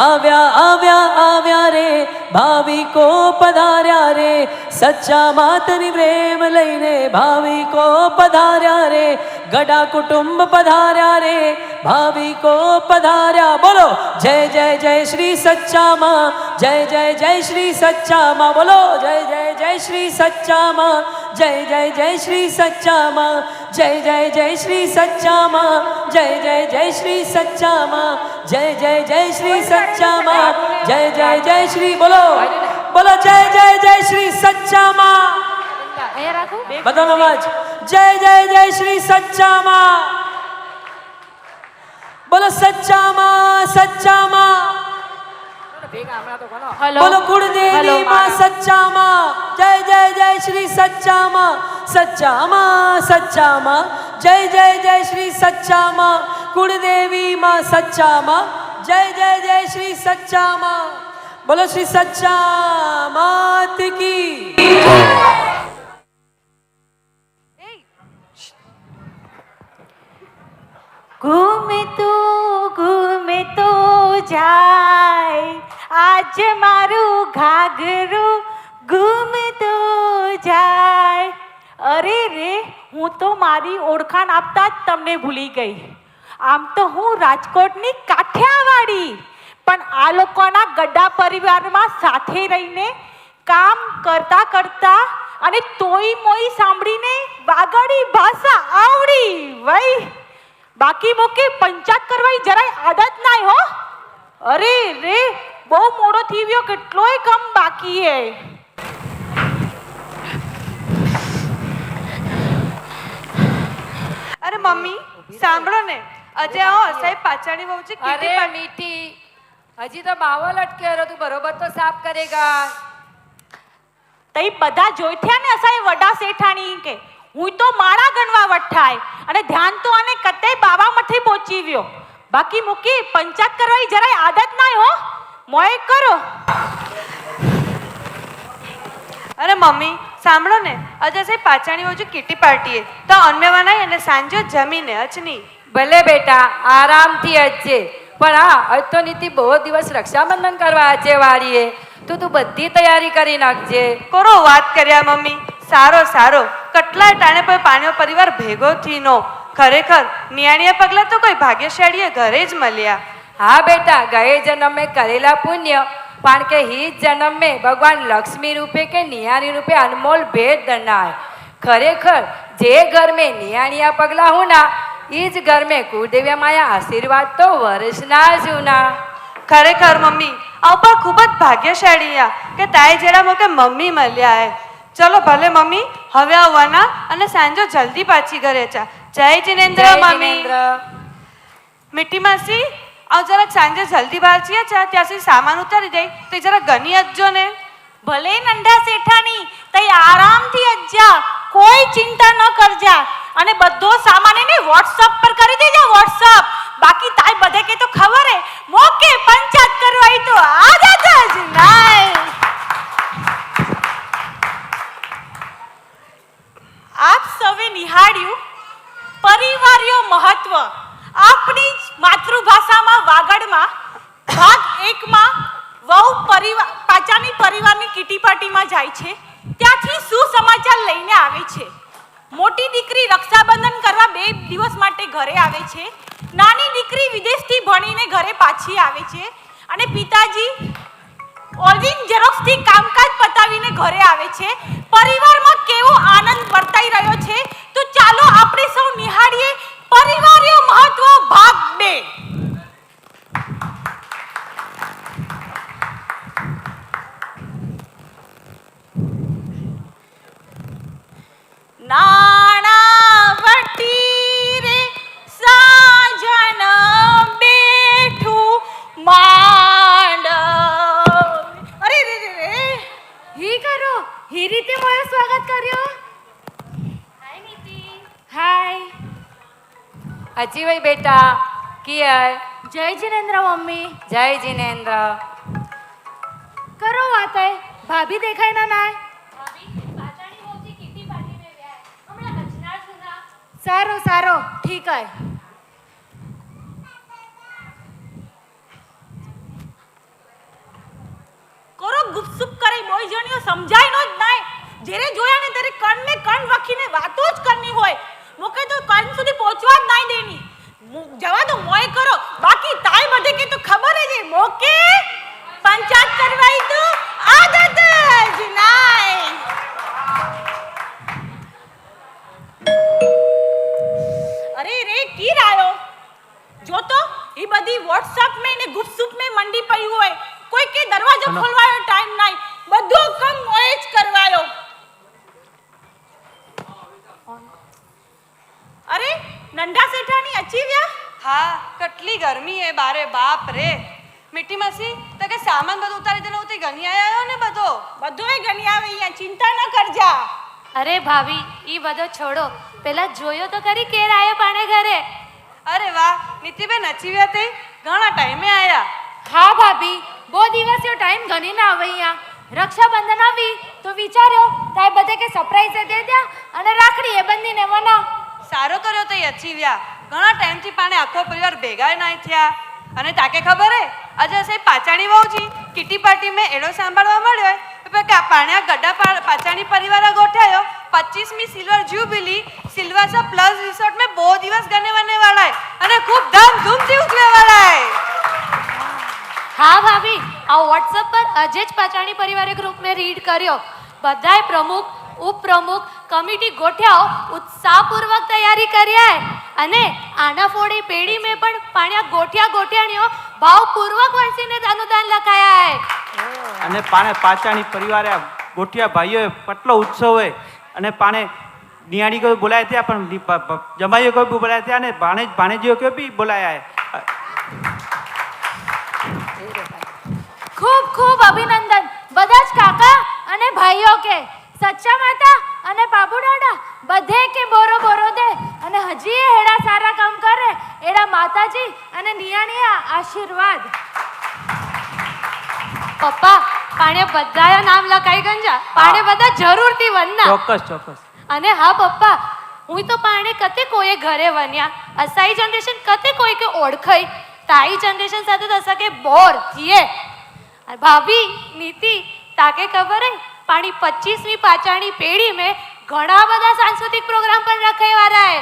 આવ્યા રે ભાવિકો પધાર્યા રે, સચ્ચા માતની પ્રેમ લઈને ભાવિકો પધાર્યા રે, ગડા કુટુંબ પધાર્યા રે, ભાવિકો પધાર્યા. બોલો જય જય જય શ્રી સચ્ચા માં, જય જય જય શ્રી સચ્ચા માં. બોલો જય જય જય શ્રી સચ્ચા માં, જય જય જય શ્રી સચ્ચા માં, જય જય જય શ્રી સચ્ચા માં, જય જય જય શ્રી સચ્ચા માં, જય જય જય શ્રી સચ્ચા માં, જય જય જય શ્રી. બોલો બોલો જય જય જય શ્રી સચ્ચા માં. બધાનો અવાજ જય જય જય શ્રી સચ્ચા માં. બોલો સચ્ચા માં, સચ્ચા માં. બોલો કુળદેવી માં સચ્ચા માં, જય જય જય શ્રી સચ્ચા માં, સચ્ચા માં, સચ્ચા માં, જય જય જય શ્રી સચ્ચા માં, કુળદેવી માં સચ્ચા માં, જય જય જય શ્રી સચ્ચા માં. બોલો શ્રી સચ્ચા માત કી. ઘૂમે તો જાય આજ મારું ઘાઘરું ઘૂમતો જાય. અરે રે, હું તો મારી ઓળખાણ આપતા જ તમને ભૂલી ગઈ. આમ તો હું રાજકોટની કાઠિયાવાડી, પણ આ લોકોના ગડા પરિવારમાં સાથે રહીને કામ કરતા કરતા અને તોય મોઈ સાંભળીને વાગડી ભાષા આવડી વઈ. બાકી મોકે પંચાયત કરવાની જરાય આદત નાય હો. અરે રે, બહુ મોડો થઈ ગયો, કેટલોય કામ બાકી હે. અરે મમ્મી સાંભળો ને, અજય સાહેબ પાછળની બહુ છે. અરે મીઠી, હજી તો બાવો લટકે રહ્યો, તું બરોબર તો સાફ કરેગા. તઈ બધા જોઈથ્યા ને અસાય વડા શેઠાણી કે હું તો માળા ગણવા વઠાય અને ધ્યાન તો આને કતે બાવા મઠે પહોંચી ગયો. બાકી મૂકી પંચાયત કરવાની જરાય આદત નાય હો. મોય કરો. અરે મમ્મી સાંભળો ને, અજય સાહેબ પાછળની બાજુ કીટી પાર્ટીએ તો અનમેવાના અને સાંજે જમીને અચની. ભલે બેટા, આરામથી અજે. પણ હા, આજ તો નીતિ બહુ દિવસ રક્ષાબંધન કરવા આજે વાળીએ. તું બધી તૈયારી કરી નાખજે. કોરો વાત કર્યા મમ્મી. સારો સારો, કેટલાય ટાણે પર પાણીઓ પરિવાર ભેગો થઈનો. ખરેખર નિયાણીયા પગલા તો કોઈ ભાગ્યશાળીએ ઘરે જ મળ્યા. હા બેટા, ગયે જન્મે કરેલા પુણ્ય, કારણ કે હી જન્મે ભગવાન લક્ષ્મી રૂપે કે નિયારી રૂપે અનમોલ ભેટ દનાય. खरेखर जे घर में नियाणिया पगला होना ईज घर में कुलदेव्या माया आशीर्वाद तो વર્ષના જૂના. ખરેખર મમ્મી આ ઉપર ખૂબ જ ભાગ્યશાળી કે તાઈ જેડા મોકે મમ્મી મળ્યા હે. ચલો ભલે મમ્મી હવે આવવાના અને સાંજો જલ્દી પાછી ઘરે ચા. જય જિનેન્દ્ર જય મમ્મી. જિનેન્દ્ર. મીઠી માસી આવ જરાક સાંજે જલ્દી બહાર છીએ ચા ત્યાંથી સામાન ઉતારી દઈ તો જરા ગની અજજો ને. ભલે નંડા શેઠાણી તઈ આરામથી અજ્જા, કોઈ ચિંતા ન કરજા અને બધો સામાન એને WhatsApp પર કરી દેજા. WhatsApp બાકી તાઈ બધે કે તો ખબર હે મોકે પંચાયત કરવાઈ તો આદત જ નાય. આપ સૌએ નિહાળ્યું પરિવારયો મહત્વ આપણી માતૃભાષામાં વાગડમાં ભાગ 1 માં વહુ પાચાની પરિવારની કીટી પાર્ટીમાં જાય છે ત્યાંથી શું સમાચાર લઈને આવે છે. મોટી દીકરી રક્ષાબંધન કરવા 2 દિવસ માટે ઘરે આવે છે. નાની દીકરી વિદેશથી ભણીને ઘરે પાછી આવે છે અને પિતાજી ઓલવિન ઝેરોક્સથી કામકાજ પતાવીને ઘરે આવે છે. પરિવારમાં કેવો આનંદ વર્તાઈ રહ્યો છે તો ચાલો આપણે સૌ નિહાળીએ પરિવારયો મહત્વ ભાગ 2. નાણાવટી રે સાજન બેઠું માંડવ. અરે રે રે રે હી કરો હી રીતે મારું સ્વાગત કર્યો. હાય નીતિ. હાય. અજી ભાઈ બેટા કિય. જય જિનેન્દ્ર મમ્મી. જય જિનેન્દ્ર. કરો વાત હે ભાભી દેખાય ના નાય. સારો સારો ઠીક હે. કરો ગુપસુપ કરી બોય જણીઓ સમજાય નો જ નાય. જેરે જોયા ને તારે કણ ને કણ વખીને વાતો જ કરની હોય. મોકે તો કણ સુધી પહોંચવા જ નાય દેની. જવા તો મોય કરો બાકી તાય બધે કે તો ખબર હે જે મોકે પંચાયત કરવાઈ તો આદત જ નાય. अरे रे की रायो जो तो ये बदी WhatsApp में ने गुपसुप में मंडी पई होय. कोई के दरवाજો ખોલવાયો ટાઈમ નાઈ. બધો કામ મોય જ કરવાયો. અરે નંડા શેઠાણી અચીવ્યા. હા કેટલી ગરમી હે બારે બાપ રે. મીઠી માસી તો કે સામાન બધું ઉતારી દેનો ઉતી ગની આયો ને બધોય ગની આવે અહીંયા ચિંતા ન કરજા. અરે ભાભી ઈ બધો છોડો, પેલા જોયો તો કરી કેર આયો પાણે ઘરે. અરે વાહ નીતિબેન અચીવ્યા તે ઘણા ટાઈમે આયા. હા ભાભી બહુ દિવસનો ટાઈમ ગણી ના આવે અહીંયા. રક્ષાબંધન આવી તો વિચાર્યો તાય બધે કે સરપ્રાઈઝ દે દ્યા અને રાખડી એ બંધીને મનાવ. સારો કર્યો તે અચીવ્યા. ઘણા ટાઈમથી પાણે આખો પરિવાર ભેગા નાય થયા. અને તાકે ખબર હે આજે સે પાચાણી વહુજી કિટી પાર્ટી में એડો સાંભળવા મળ્યો હે કે પાણ્યા ગड्ढा પાચાણી પરિવાર ગોઠાયો 25મી silver jubilee Silvassa plus resort में 2 દિવસ ગને વને વાળા હે અને ખૂબ ધૂમથી ઉજવે વાળા હે. હા ભાભી આ WhatsApp પર અજય પાચાણી પરિવારે ગ્રુપ મેં રીડ કર્યો. બધાય પ્રમુખ ઉપપ્રમુખ કમિટી ગોઠ્યાઓ ઉત્સાહપૂર્વક તૈયારી કર્યા હે અને આના ફોડી પેઢી મેં પણ પાણ્યા ગોઠિયાણીઓ ભાવપૂર્વક વંશીને અનુદાન લખાયા હે. અને પાણે પાચાણી પરિવારે ગોઠિયા ભાઈઓએ કેટલો ઉત્સવ હોય અને પાણે નિયાણી કોઈ બોલાયા થયા પણ જમાઈઓ કોઈ બી બોલાયા થયા અને ભાણેજીઓ કોઈ બી બોલાયા હે. ખૂબ ખૂબ અભિનંદન બધા જ કાકા અને ભાઈઓ કે સચ્ચા માતા અને બાબુ દાદા બધે કે બોરો બોરો દે અને હજી હેડા સારા કામ કરે એડા માતાજી અને નિયાણીયા આશીર્વાદ. પપ્પા પાણે બધાયા નામ લખાઈ ગંજા પાણે બધા જરૂરથી વનના. ચોક્કસ. અને હા પપ્પા હું તો પાણે કતે કોઈ ઘરે વન્યા અસાઈ જનરેશન કતે કોઈ કે ઓળખાઈ તાઈ જનરેશન સાથે થશે કે બોર થઈએ. ભાભી નીતિ તાકે ખબર હે પાણી 25મી પાચાણી પેઢી में ઘણા બધા સાંસ્કૃતિક પ્રોગ્રામ પણ રખાઈ વાળા હે.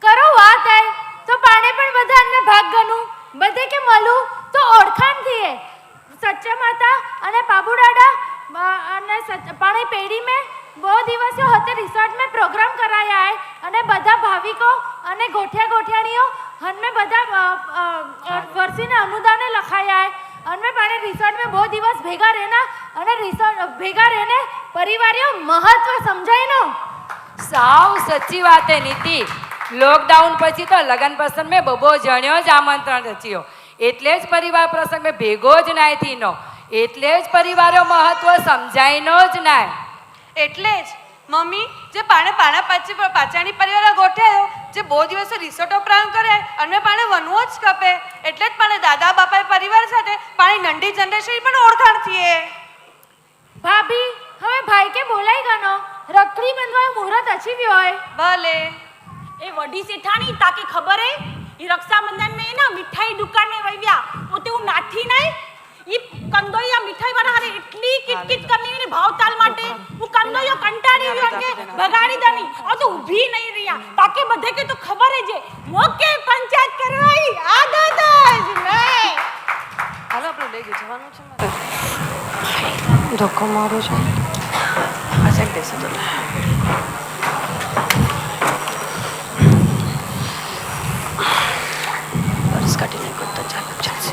કરો વાત હે તો પાણે પણ બધા ને ભાગ ગનું બધે કે મળું તો ઓળખાણ થઈએ. સચ્ચા માતા અને બાબુ દાદા અને પાણી પેઢી में બહુ દિવસો હતે રિસોર્ટ में प्रोग्राम कराया है અને બધા ભાવિકો અને ગોઠિયાણીઓ હનમે બધા વર્ષીને અનુદાને લખાયા है અને પાણે રિસોર્ટ में બહુ દિવસ ભેગા રહેના અને રિસોર્ટ ભેગા રહેને પરિવારીઓ મહત્વ સમજાયનો સાવ સચ્ચી વાત હે નીતિ. લોકડાઉન પછી તો લગન પ્રસંગ મેં બબો જણ્યો જ આમંત્રણ રચ્યો એટલે જ પરિવાર પ્રસંગ મેં ભેગો જ નાય થીનો એટલે જ પરિવારો મહત્વ સમજાયનો જ નાય. એટલે જ મમ્મી જે પાચાણી પરિવાર ગોઠાયો જે બહુ દિવસો રિસોર્ટો પ્રાણ કરે અને પાણે વનવો જ કપે એટલે જ પાણે દાદા બાપા પરિવાર સાથે પાણી નંડી જનરેશન પણ ઓળખાણ થઈએ. ભાભી હવે ભાઈ કે બોલાઈ ગનો રખડી બંધવાય મુહૂર્ત અચીવ્યો હોય ભલે એ વડી સેઠાણી તાકે ખબર હે ઈ रक्षाबंधन में ना मिठाई दुकान में वैव्या ओते હું નાઠી નહીં ઈ કંદોયા મિઠાઈ વાળા હારે એટલી કિટકિટ કરની ને ભાવતાલ માટે હું કંદોયો કંટાળી ગયો કે બગાડી દની આ તો ઊભી નહીં રહ્યા તાકે બધે કે તો ખબર હે જે મોકે પંચાયત કરવાઈ આ દાદા જ નહીં. હાલો આપણે લઈ ગઈ જવાનું છે મારે ધોકો મારો છે આ સાઈડ દેશે તો બસ કાઢીને કરતા ચાલશે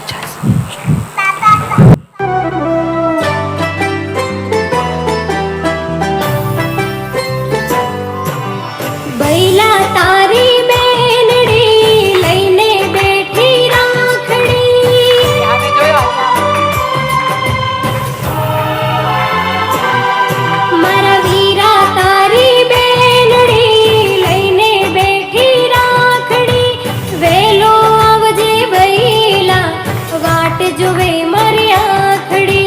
बैला तारी बेनड़ी लईने बैठी राखड़ी અમે જોયો मारा वीरा तारी बेनड़ी लईने बैठी राखड़ी वेलो आवजे बैला वाट जुवे मारी आखड़ी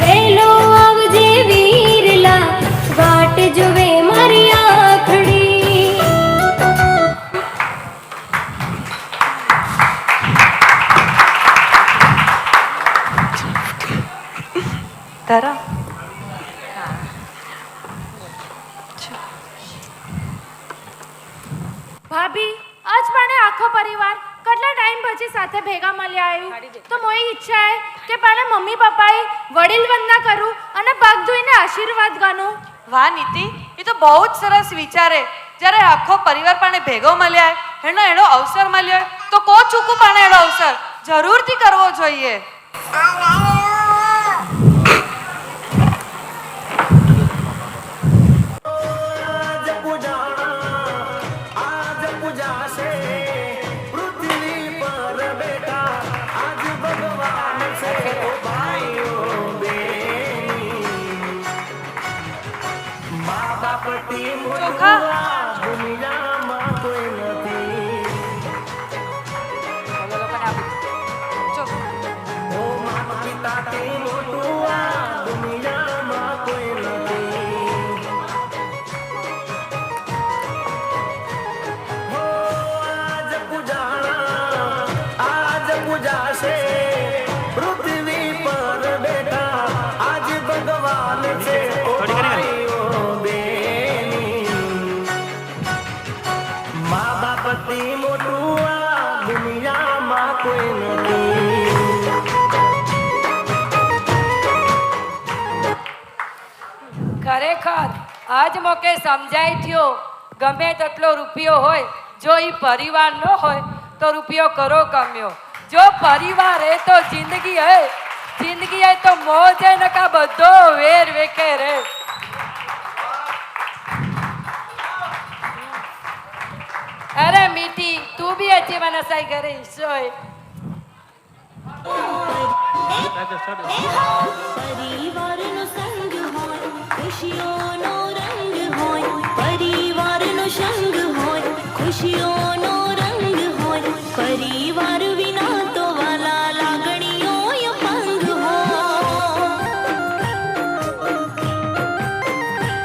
वेलो आवजे वीरला वाट जुवे मारी आखड़ी તારા ભાભી આજ પાણે આખો પરિવાર કેટલા ટાઈમ પછી સાથે ભેગા મળ્યા આવ્યું તો મોરી ઈચ્છા હે કે પાણે મમ્મી પપ્પાએ વડીલ વંદના કરું અને પગ ધોઈને આશીર્વાદ ગાનું. વાહ નીતિ એ તો બહુ જ સરસ વિચારે જ્યારે આખો પરિવાર પાણે ભેગો મળ્યા એનો અવસર મળ્યો તો કો ચૂકું પાણે એનો અવસર જરૂરથી કરવો જોઈએ. ચોખા ખરેખર આજ મોકે સમજાય થયો ગમે તેટલો રૂપિયો હોય જો ઈ પરિવાર ન હોય તો રૂપિયો કરો ગમ્યો જો પરિવાર હે તો જિંદગી હે તો મોજ હે નકા બધો વેર વેકે રે. અરે મીઠી તું બી अच्छी मनसाई करे सोय પરિવારનો સંગ હોય ખુશીઓનો રંગ હોય પરિવારનો સંગ હોય ખુશીઓનો રંગ હોય પરિવાર વિના તો વાલા લાગણીઓ અપંગ હોય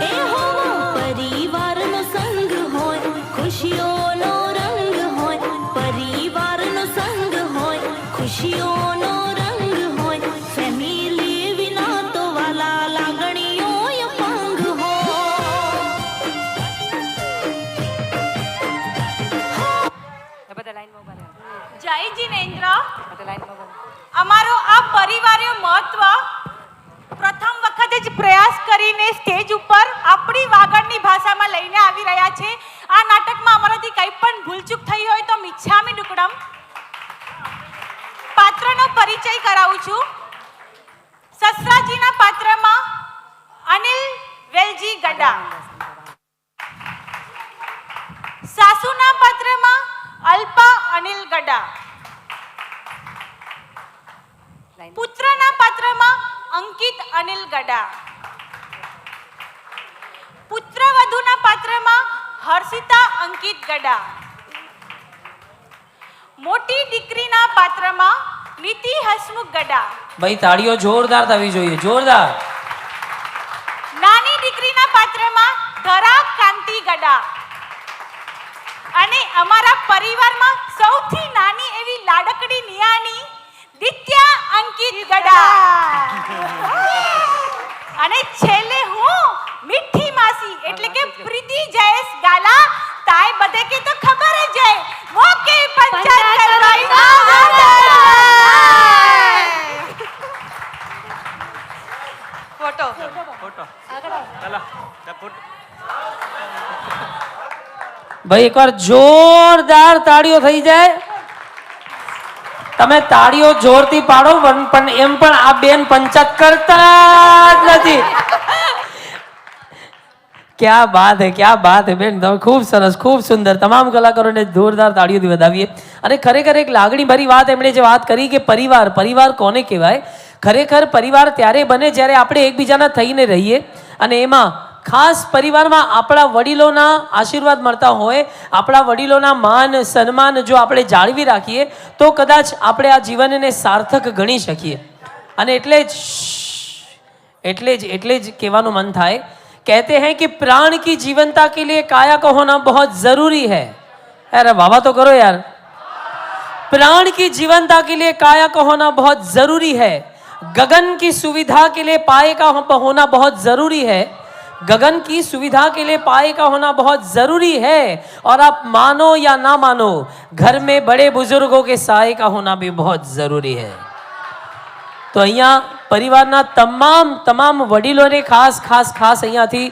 એ હો પરિવારનો સંગ હોય ખુશીઓનો રંગ હોય પરિવારનો સંગ હોય ખુશીઓનો રંગ હોય ફેમિલી વિના તો વાલા લાગણીઓ અપંગ હોય પ્રયાસ કરીને સ્ટેજ ઉપર આપણી વાગડની ભાષામાં લઈને આવી રહ્યા છે. આ નાટકમાં અમારાથી કંઈ પણ ભૂલચૂક થઈ હોય તો મિચ્છામી દુક્કડમ. પાત્રનો પરિચય કરાવું છું. સસરાજીના પાત્રમાં અનિલ વેલજી ગડા, સાસુના પાત્રમાં અલ્પા અનિલ ગડા, પુત્રના પાત્રમાં અંકિત અનિલ ગડા, પુત્રવધુના પાત્રમાં હર્ષિતા અંકિત ગડા, મોટી દીકરીના પાત્રમાં નીતિ હસમુખ ગડા. ભાઈ તાળીઓ જોરદાર થવી જોઈએ, જોરદાર. નાની દીકરીના પાત્રમાં ધરા કાંતિ ગડા અને અમારા પરિવારમાં સૌથી નાની એવી લાડકડી નિયાની દિત્યા અંકિત ગડા અને છેલ્લે હું મીઠી માસી એટલે કે પ્રીતિ જયેશ ગાલા. તાય બધે કે તો ખબર જ છે મોકે પંચાયત કરવાઈ ફોટો ફોટો ચાલો ફોટો. ભાઈ એકવાર જોરદાર તાળીઓ થઈ જાય. તમે તાળીઓ જોરથી પાડો પણ એમ પણ આ બેન પંચાયત કરતા જ નથી. ક્યાં બાત હે, ક્યાં બાત હે બેન, તમે ખૂબ સરસ, ખૂબ સુંદર. તમામ કલાકારોને જોરદાર તાળીઓથી વધાવીએ. અને ખરેખર એક લાગણીભરી વાત એમણે જે વાત કરી કે પરિવાર, પરિવાર કોને કહેવાય? ખરેખર પરિવાર ત્યારે બને જ્યારે આપણે એકબીજાના થઈને રહીએ અને એમાં ખાસ પરિવારમાં આપણા વડીલોના આશીર્વાદ મળતા હોય, આપણા વડીલોના માન સન્માન જો આપણે જાળવી રાખીએ તો કદાચ આપણે આ જીવનને સાર્થક ગણી શકીએ. અને એટલે જ કહેવાનું મન થાય, कहते हैं कि प्राण की जीवनता के लिए काया का होना बहुत जरूरी है. अरे बाबा तो करो यार. प्राण की जीवनता के लिए काया का होना बहुत जरूरी है. गगन की सुविधा के लिए पाए का होना बहुत जरूरी है. गगन की सुविधा के लिए पाए का होना बहुत जरूरी है. और आप मानो या ना मानो, घर में बड़े बुजुर्गों के साए का होना भी बहुत जरूरी है. તો અહીંયા પરિવારના તમામ વડીલોને ખાસ અહીંયાથી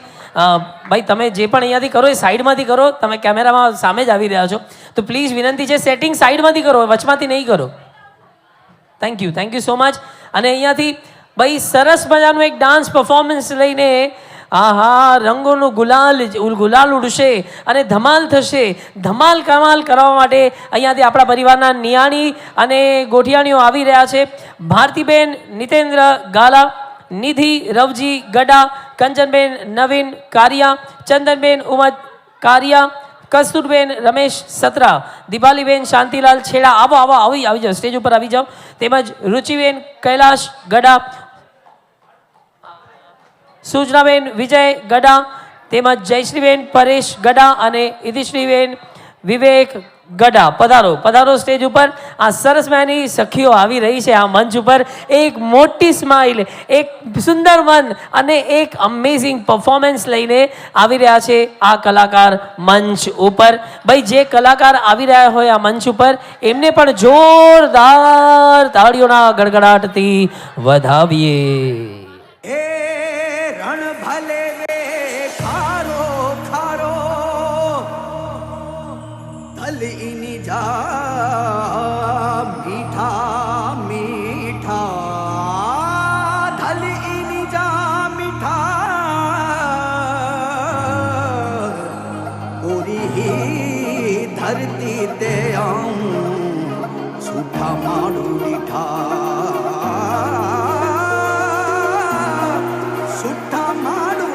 ભાઈ તમે જે પણ અહીંયાથી કરો એ સાઈડમાંથી કરો. તમે કેમેરામાં સામે જ આવી રહ્યા છો તો પ્લીઝ વિનંતી છે, સેટિંગ સાઈડમાંથી કરો, વચમાંથી નહીં કરો. Thank you so much. અને અહીંયાથી ભાઈ સરસ મજાનું એક ડાન્સ પરફોર્મન્સ લઈને આહા રંગોનું ગુલાલ ઉડશે અને ધમાલ થશે. ધમાલ કમાલ કરવા માટે અહીંયાથી આપણા પરિવારના નિયાણી અને ગોઠિયાણીઓ આવી રહ્યા છે. ભારતીબેન નિતેન્દ્ર ગાલા, નિધિ રવજી ગડા, કંચનબેન નવીન કારિયા, ચંદનબેન ઉમદ કારિયા, કસ્તુરબેન રમેશ સત્રા, દીપાલીબેન શાંતિલાલ છેડા. આવો આવી જાઓ, સ્ટેજ ઉપર આવી જાઓ. તેમજ રુચિબેન કૈલાશ ગડા, સુજનાબેન વિજય ગડા, તેમજ જયશ્રીબેન પરેશ ગડા અને ઇતિશ્રીબેન વિવેક ગડા. પધારો સ્ટેજ ઉપર. આ સરસ મજાની સખીઓ આવી રહી છે આ મંચ ઉપર. એક મોટી સ્માઇલ, એક સુંદર મન અને એક અમેઝિંગ પરફોર્મન્સ લઈને આવી રહ્યા છે આ કલાકાર મંચ ઉપર. ભાઈ જે કલાકાર આવી રહ્યા હોય આ મંચ ઉપર એમને પણ જોરદાર તાળીઓના ગડગડાટથી વધાવીએ. રણ ભલે રે ખારો ખારો ધલીની જા મીઠા મીઠા ધલીની જા મીઠા ઓરી ધરતી તે આઉં છૂઠા માડું મીઠા સુઠ્ઠા માડું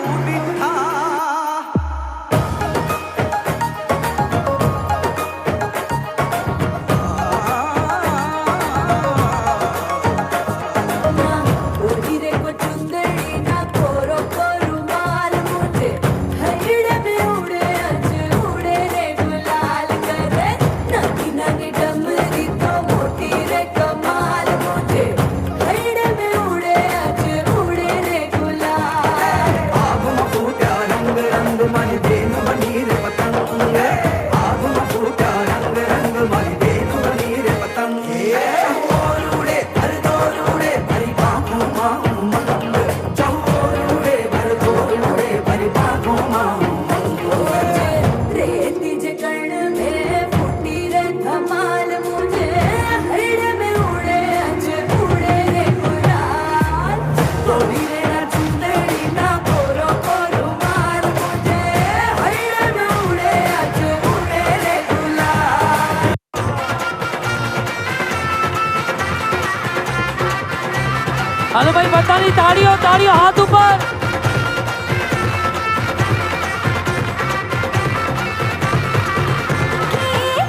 હાલો ભાઈ બધાની તાળીઓ તાળીઓ હાથ ઉપર.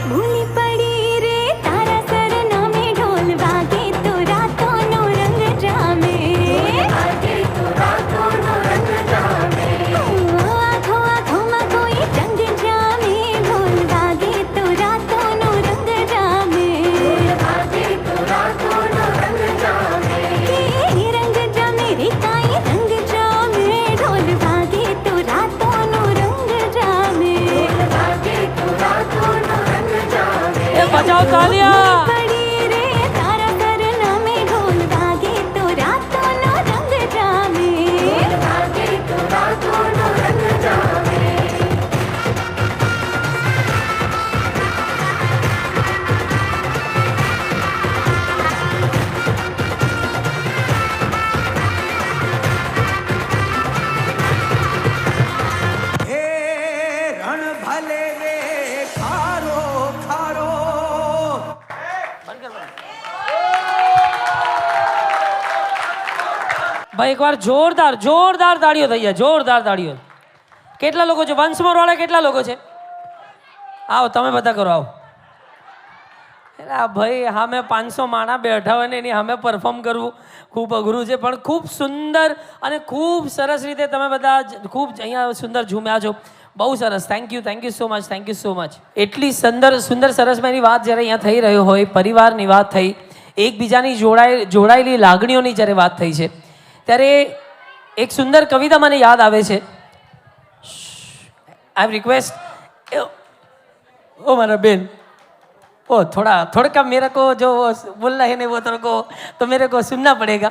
ભૂલી પડી રે તારા સરનામે ઢોલ વાગે તો રાતોનો રંગ જામે આંખો આંખોમાં કોઈ રંગ જામે ઢોલ વાગે તો રાતોનો રંગ જામે રંગ જામે રે કાંઈ રંગ જામે ઢોલ વાગે તો રાતોનો રંગ જામે એ બજાવ તાળીયા. પડી રે તારા સરનામે ઢોલ વાગે તો રાતોનો રંગ જામે હે રણ ભલે રે ખારો ખારો ભાઈ એકવાર જોરદાર જોરદાર તાળીઓ થઈ જાય, જોરદાર તાળીઓ. કેટલા લોકો છે? વંશમોર વાળા કેટલા લોકો છે? આવો તમે બધા કરો, આવો. એટલે આ ભાઈ સામે 500 માણા બેઠા હોય ને એની સામે પરફોર્મ કરવું ખૂબ અઘરું છે, પણ ખૂબ સુંદર અને ખૂબ સરસ રીતે તમે બધા ખૂબ અહીંયા સુંદર ઝૂમ્યા છો. બહુ સરસ. Thank you so much, thank you so much. એટલી સુંદર સરસમાંની વાત જ્યારે અહીંયા થઈ રહ્યો હોય, પરિવારની વાત થઈ, એકબીજાની જોડાયેલી લાગણીઓની જ્યારે વાત થઈ છે, ત્યારે એક સુંદર કવિતા મને યાદ આવે છે. आई रिक्वेस्ट ओ मेरा बेन ओ थोड़ा मेरे को जो बोल रहे हैं वो तेरे को तो मेरे को सुनना पड़ेगा.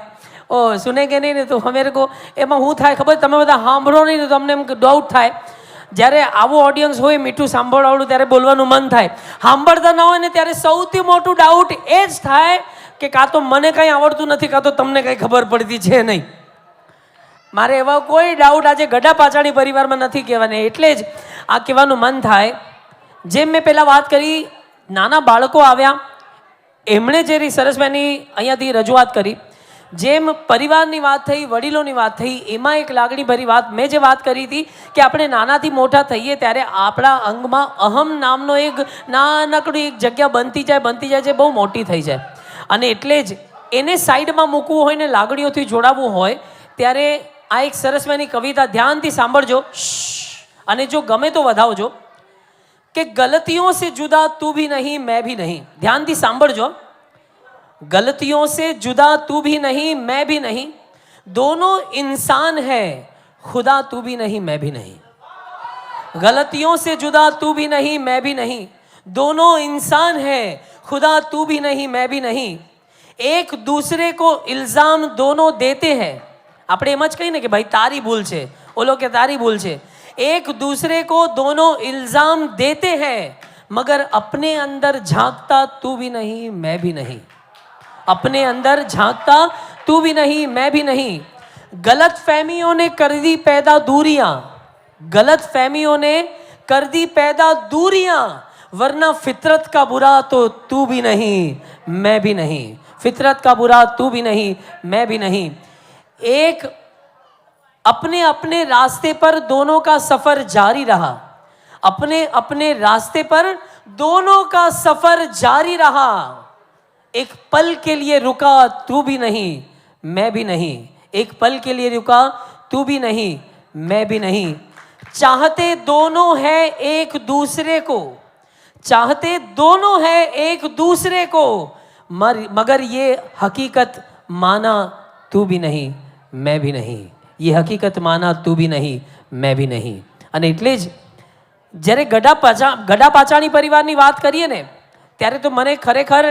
ओ सुनेंगे नहीं ने तो मेरे को એમાં હું થાય ખબર? તમે બધા સાંભળો નહીં તો તમને એમ ડાઉટ થાય. જ્યારે આવો ઓડિયન્સ હોય મીઠું સાંભળવાળું ત્યારે બોલવાનું મન થાય. સાંભળતા ન હોય ને ત્યારે સૌથી મોટું ડાઉટ એ જ થાય કે કાં તો મને કંઈ આવડતું નથી, કાં તો તમને કંઈ ખબર પડતી છે નહીં. મારે એવા કોઈ ડાઉટ આજે ગડા પાચાણી પરિવારમાં નથી કહેવાને, એટલે જ આ કહેવાનું મન થાય. જેમ મેં પહેલાં વાત કરી, નાના બાળકો આવ્યા, એમણે જે સરસભાઈની અહીંયાથી રજૂઆત કરી, જેમ પરિવારની વાત થઈ, વડીલોની વાત થઈ, એમાં એક લાગણીભરી વાત મેં જે વાત કરી હતી કે આપણે નાનાથી મોટા થઈએ ત્યારે આપણા અંગમાં અહમ નામનો એક નાનકડી એક જગ્યા બનતી જાય છે, બહુ મોટી થઈ જાય. અને એટલે જ એને સાઈડમાં મૂકવું હોય ને લાગણીઓથી જોડાવવું હોય ત્યારે આ એક સરસમાંની કવિતા ધ્યાનથી સાંભળજો અને જો ગમે તો વધાવજો કે गलतियों से जुदा तू भी नहीं मैं भी नहीं. ध्यानથી સાંભળજો. गलतियों से जुदा तू भी नहीं मैं भी नहीं, दोनों इंसान है खुदा तू भी नहीं मैं भी नहीं. गलतियों से जुदा तू भी नहीं मैं भी नहीं, दोनों इंसान है खुदा तू भी नहीं मैं भी नहीं. एक दूसरे को इल्ज़ाम दोनों देते हैं. આપણે એમ જ કહીએ ને કે ભાઈ તારી ભૂલ છે, ઓલો કે તારી ભૂલ છે. एक दूसरे को दोनों इल्ज़ाम देते हैं मगर अपने अंदर झांकता तू भी नहीं मैं भी नहीं. अपने अंदर झांकता तू भी नहीं मैं भी नहीं. गलत फहमियों ने कर दी पैदा दूरियां, गलत फहमियों ने कर दी पैदा दूरियां, वरना फितरत का बुरा तो तू भी नहीं मैं भी नहीं. फितरत का बुरा तू भी नहीं मैं भी नहीं. एक अपने अपने रास्ते पर दोनों का सफर जारी रहा, अपने अपने रास्ते पर दोनों का सफर जारी रहा. एक पल के लिए रुका तू भी नहीं मैं भी नहीं. एक पल के लिए रुका तू भी नहीं मैं भी नहीं. चाहते दोनों है एक दूसरे को, चाहते दोनों है एक दूसरे को, मगर ये हकीकत माना तू भी नहीं मैं भी नहीं. ये हकीकत माना तू भी नहीं मैं भी नहीं. અને એટલે જ જ્યારે ગડા પાચાણી પરિવારની વાત કરીએ ને ત્યારે તો મને ખરેખર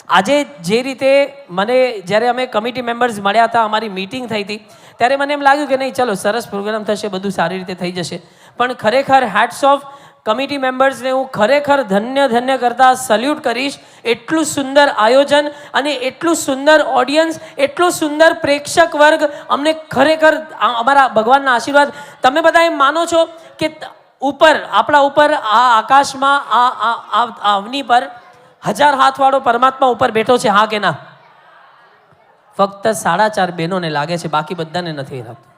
આજે જે રીતે મને જ્યારે અમે કમિટી મેમ્બર્સ મળ્યા હતા, અમારી મીટિંગ થઈ હતી, ત્યારે મને એમ લાગ્યું કે નહીં ચલો સરસ પ્રોગ્રામ થશે, બધું સારી રીતે થઈ જશે. પણ ખરેખર હેટ્સ ઓફ કમિટી મેમ્બર્સને હું ખરેખર ધન્ય કરતા સલ્યુટ કરીશ. એટલું સુંદર આયોજન અને એટલું સુંદર ઓડિયન્સ, એટલો સુંદર પ્રેક્ષક વર્ગ, અમને ખરેખર અમારા ભગવાનના આશીર્વાદ. તમે બધા એમ માનો છો કે ઉપર આપણા ઉપર આ આકાશમાં આ અવની પર 1000 હાથવાળો પરમાત્મા ઉપર બેઠો છે, હા કે ના? ફક્ત 4.5 બહેનોને લાગે છે, બાકી બધાને નથી લાગતું.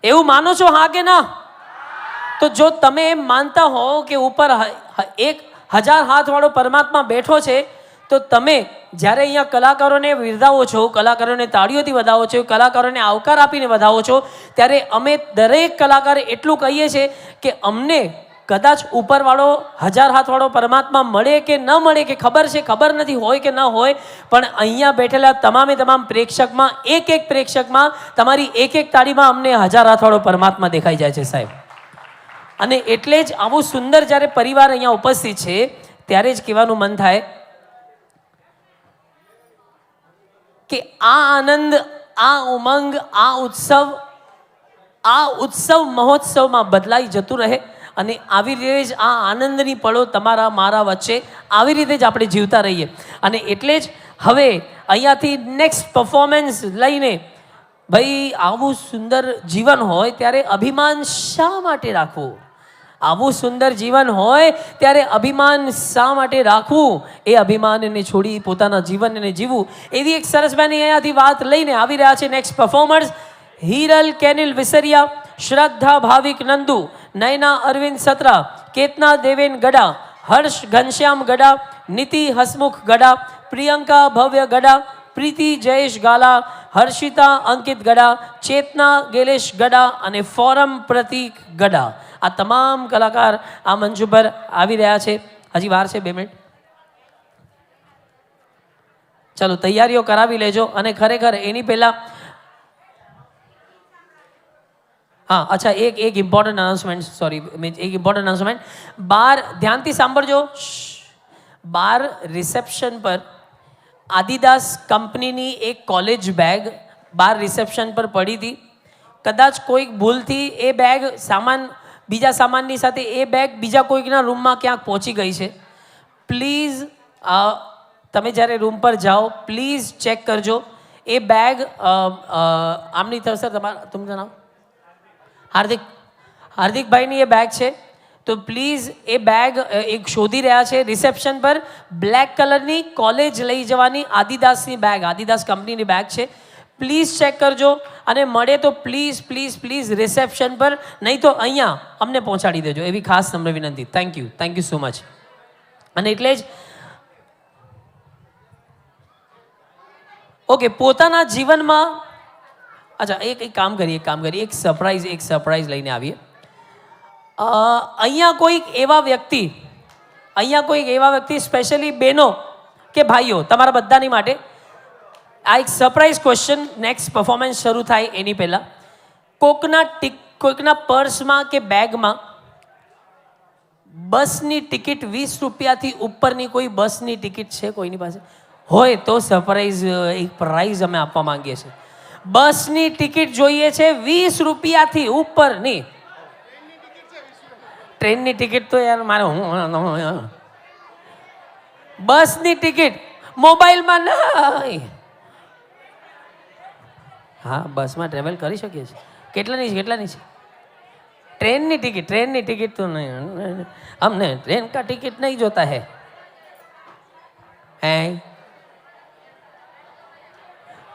એવું માનો છો, હા કે ના? તો જો તમે એમ માનતા હો કે ઉપર 1000 હાથવાળો પરમાત્મા બેઠો છે, તો તમે જ્યારે અહીંયા કલાકારોને બિરદાવો છો, કલાકારોને તાળીઓથી વધાવો છો, કલાકારોને આવકાર આપીને વધાવો છો, ત્યારે અમે દરેક કલાકાર એટલું કહીએ છીએ કે અમને કદાચ ઉપરવાળો 1000 હાથવાળો પરમાત્મા મળે કે ન મળે કે ખબર છે, ખબર નથી, હોય કે ન હોય, પણ અહીંયા બેઠેલા તમામે તમામ પ્રેક્ષકમાં એક પ્રેક્ષકમાં તમારી એક તાળીમાં અમને 1000 હાથવાળો પરમાત્મા દેખાઈ જાય છે સાહેબ. અને એટલે જ આવું સુંદર જ્યારે પરિવાર અહીંયા ઉપસ્થિત છે ત્યારે જ કહેવાનું મન થાય કે આ આનંદ, આ ઉમંગ, આ ઉત્સવ મહોત્સવમાં બદલાઈ જતું રહે અને આવી રીતે જ આ આનંદની પળો તમારા મારા વચ્ચે આવી રીતે જ આપણે જીવતા રહીએ. અને એટલે જ હવે અહીંયાથી નેક્સ્ટ પરફોર્મન્સ લઈને ભાઈ આવું સુંદર જીવન હોય ત્યારે અભિમાન શા માટે રાખવું? આવું સુંદર જીવન હોય ત્યારે અભિમાન શા માટે રાખવું? એ અભિમાનને છોડી પોતાના જીવનને જીવવું, એવી એક સરસ બેની અહીંયાથી વાત લઈને આવી રહ્યા છે નેક્સ્ટ પરફોર્મર્સ. હિરલ કેનિલ વિસરિયા, શ્રદ્ધા ભાવિક નંદુ, નયના અરવિંદ સત્રા, કેતના દેવેન ગડા, હર્ષ ઘનશ્યામ ગડા, નીતિ હસમુખ ગડા, પ્રિયંકા ભવ્ય ગડા, પ્રીતિ જયેશ ગાલા, હર્ષિતા અંકિત ગડા, ચેતના ગેલેશ ગડા અને ફોરમ પ્રતીક ગડા. આ તમામ કલાકાર આ મંચ ઉપર આવી રહ્યા છે. હજી વાર છે 2 મિનિટ. ચાલો તૈયારીઓ કરાવી લેજો. અને ખરેખર એની પહેલા હા અચ્છા એક ઇમ્પોર્ટન્ટ અનાઉન્સમેન્ટ, સોરી, એક ઇમ્પોર્ટન્ટ અનાઉન્સમેન્ટ. બહાર ધ્યાનથી સાંભળજો. બહાર રિસેપ્શન પર આદિદાસ કંપનીની એક કોલેજ બેગ બહાર રિસેપ્શન પર પડી હતી. કદાચ કોઈક ભૂલથી એ બેગ બીજા સામાનની સાથે એ બેગ બીજા કોઈકના રૂમમાં ક્યાંક પહોંચી ગઈ છે. પ્લીઝ તમે જ્યારે રૂમ પર જાઓ પ્લીઝ ચેક કરજો. એ બેગ આમની તરફ સર તમારું નામ હાર્દિકભાઈની એ બેગ છે. તો પ્લીઝ એ બેગ એક શોધી રહ્યા છે રિસેપ્શન પર. બ્લેક કલરની કોલેજ લઈ જવાની આદિદાસની બેગ, આદિદાસ કંપનીની બેગ છે. પ્લીઝ ચેક કરજો અને મળે તો પ્લીઝ પ્લીઝ પ્લીઝ રિસેપ્શન પર, નહીં તો અહીંયા અમને પહોંચાડી દેજો, એવી ખાસ નમ્ર વિનંતી. Thank you so much. અને એટલે જ ઓકે, પોતાના જીવનમાં અચ્છા એક કામ કરીએ એક સરપ્રાઈઝ લઈને આવીએ. અહીંયા કોઈક એવા વ્યક્તિ સ્પેશિયલી બહેનો કે ભાઈઓ તમારા બધાની માટે આ એક સરપ્રાઈઝ ક્વેશ્ચન. નેક્સ્ટ પરફોર્મન્સ શરૂ થાય એની પહેલાં કોઈકના પર્સમાં કે બેગમાં બસની ટિકિટ 20 રૂપિયાથી ઉપરની કોઈ બસની ટિકિટ છે કોઈની પાસે? હોય તો સરપ્રાઈઝ એક પ્રાઇઝ અમે આપવા માંગીએ છીએ. બસની ટિકિટ જોઈએ છે 20 રૂપિયાથી ઉપરની. ટ્રેનની ટિકિટ તો યાર મારે બસની ટિકિટ મોબાઈલમાં નહીં. હા બસમાં ટ્રેવલ કરી શકીએ છીએ. કેટલાની છે? ટ્રેનની ટિકિટ તો નહીં, અમને ટ્રેન કા ટિકિટ નહીં જોતા હે.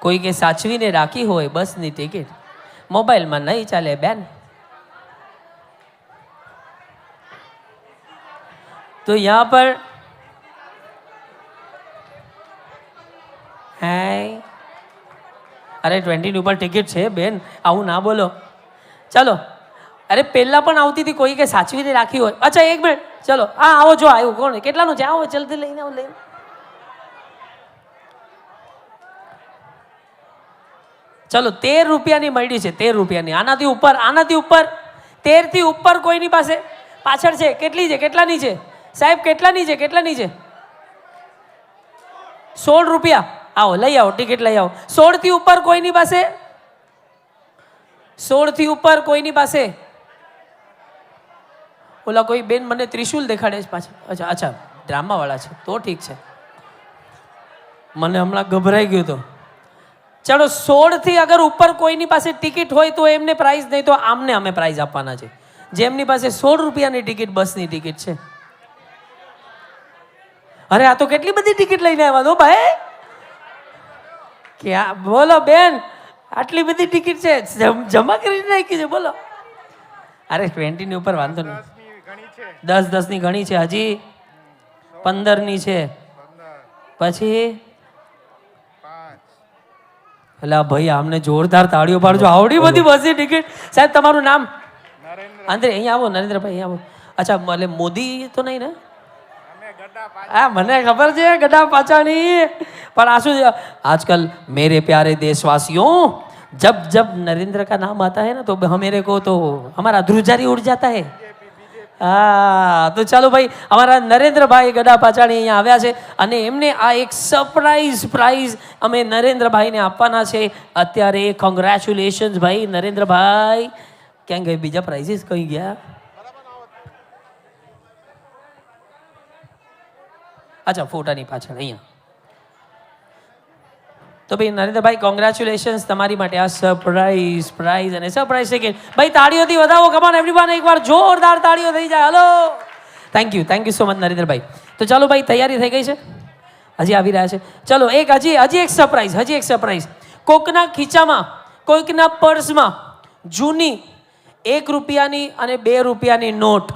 કોઈ કે સાચવીને રાખી હોય બસની ટિકિટ, મોબાઈલમાં નહીં ચાલે બેન. તો યહાં પર અરે 20 ઉપર ટિકિટ છે બેન, આવું ના બોલો. ચાલો, અરે પહેલાં પણ આવતી હતી કોઈ કે સાચવીને રાખી હોય. અચ્છા 1 મિનિટ, ચલો હા આવો, જો આવ્યું કોણ, કેટલાનું છે? આવો જલ્દી લઈને આવો, લઈને. ચલો 13 રૂપિયાની મળી છે, 13 રૂપિયાની. આનાથી ઉપર 13 થી ઉપર કોઈની પાસે પાછળ છે? કેટલાની છે સાહેબ? કેટલાની છે? 16 રૂપિયા. આવો લઈ આવો, ટિકિટ લઈ આવો. 16 થી ઉપર કોઈની પાસે? 16 થી ઉપર કોઈની પાસે? ઓલા કોઈ બેન મને ત્રિશુલ દેખાડે છે પાછળ. અચ્છા ડ્રામાવાળા છે તો ઠીક છે, મને હમણાં ગભરાઈ ગયું તો. ચલો 16 થી અગર ઉપર કોઈની પાસે ટિકિટ હોય તો એમને પ્રાઇઝ, નહીં તો આમને અમે પ્રાઇઝ આપવાના છે. જેમની પાસે 16 રૂપિયાની ટિકિટ, બસની ટિકિટ છે. અરે આ તો કેટલી બધી ટિકિટ લઈને આવ્યા તો ભાઈ. ક્યાં બોલો બેન, આટલી બધી ટિકિટ છે, જમા કરીને રાખી છે, બોલો. અરે 20 ની ઉપર વાંધો નહીં, 10 ની ઘણી છે, હજી 15 ની છે, પછી એટલે ભાઈ આમને જોરદાર તાળીઓ પાડજો, આવડી બધી બસની ટિકિટ. સાહેબ તમારું નામ? અંદર અહીંયા આવો, નરેન્દ્રભાઈ અહીંયા આવો. અચ્છા, એટલે મોદી તો નહીં ને? હા, મને ખબર છે ગડા પાછાની, પણ આ શું છે આજકલ મેરે પ્યારે દેશવાसियों, जब जब नरेंद्र का नाम आता है ना तो मेरे को तो हमारा ध्रुजारी उड़ जाता है. હા, તો ચાલો ભાઈ, અમારા નરેન્દ્રભાઈ ગડા પાછાણી અહીંયા આવ્યા છે અને એમને આ એક સરપ્રાઈઝ પ્રાઇઝ અમે નરેન્દ્રભાઈને આપવાના છે અત્યારે. કોંગ્રેચ્યુલેશન્સ ભાઈ નરેન્દ્રભાઈ. ક્યાં ગઈ બીજા પ્રાઇઝીસ, કઈ ગયા? અચ્છા, ફોટાની પાછળ અહીંયા. તો ભાઈ નરેન્દ્રભાઈ કોંગ્રેચ્યુલેશન્સ તમારી માટે આ સરપ્રાઈઝ પ્રાઇઝ અને સરપ્રાઈઝ સેકન્ડ. ભાઈ તાળીઓથી વધાવો, કમાન એવરીવન, એકવાર જોરદાર તાળીઓ થઈ જાય. Hello, thank you so much Narendrabhai. તો ચાલો ભાઈ, તૈયારી થઈ ગઈ છે? હજી આવી રહ્યા છે. ચલો હજી એક સરપ્રાઈઝ. કોકના ખીચામાં, કોઈકના પર્સમાં જૂની 1 રૂપિયાની અને 2 રૂપિયાની નોટ,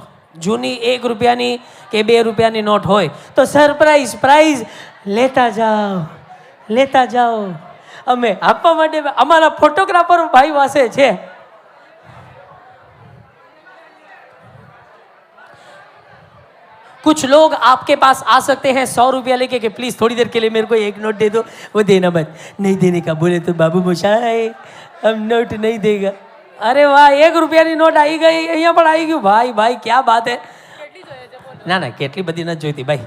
જૂની 1 રૂપિયાની કે 2 રૂપિયાની નોટ હોય તો સરપ્રાઈઝ પ્રાઇઝ લેતા જાઓ. અમે આપવા માટે અમારા ફોટોગ્રાફર ભાઈ પાસે છે. कुछ लोग आपके पास आ सकते हैं 100 रुपया लेके कि प्लीज थोड़ी देर के लिए मेरे को एक नोट दे दो, वो देना मत, नहीं देने का बोले तो बाबू मोशाई हम नोट नहीं देगा. अरे वाह, 1 રૂપિયાની નોટ આવી ગઈ, અહીંયા પણ આવી ગયું. ભાઈ ક્યાં બાત હે. ના કેટલી બધી નથી જોઈતી ભાઈ,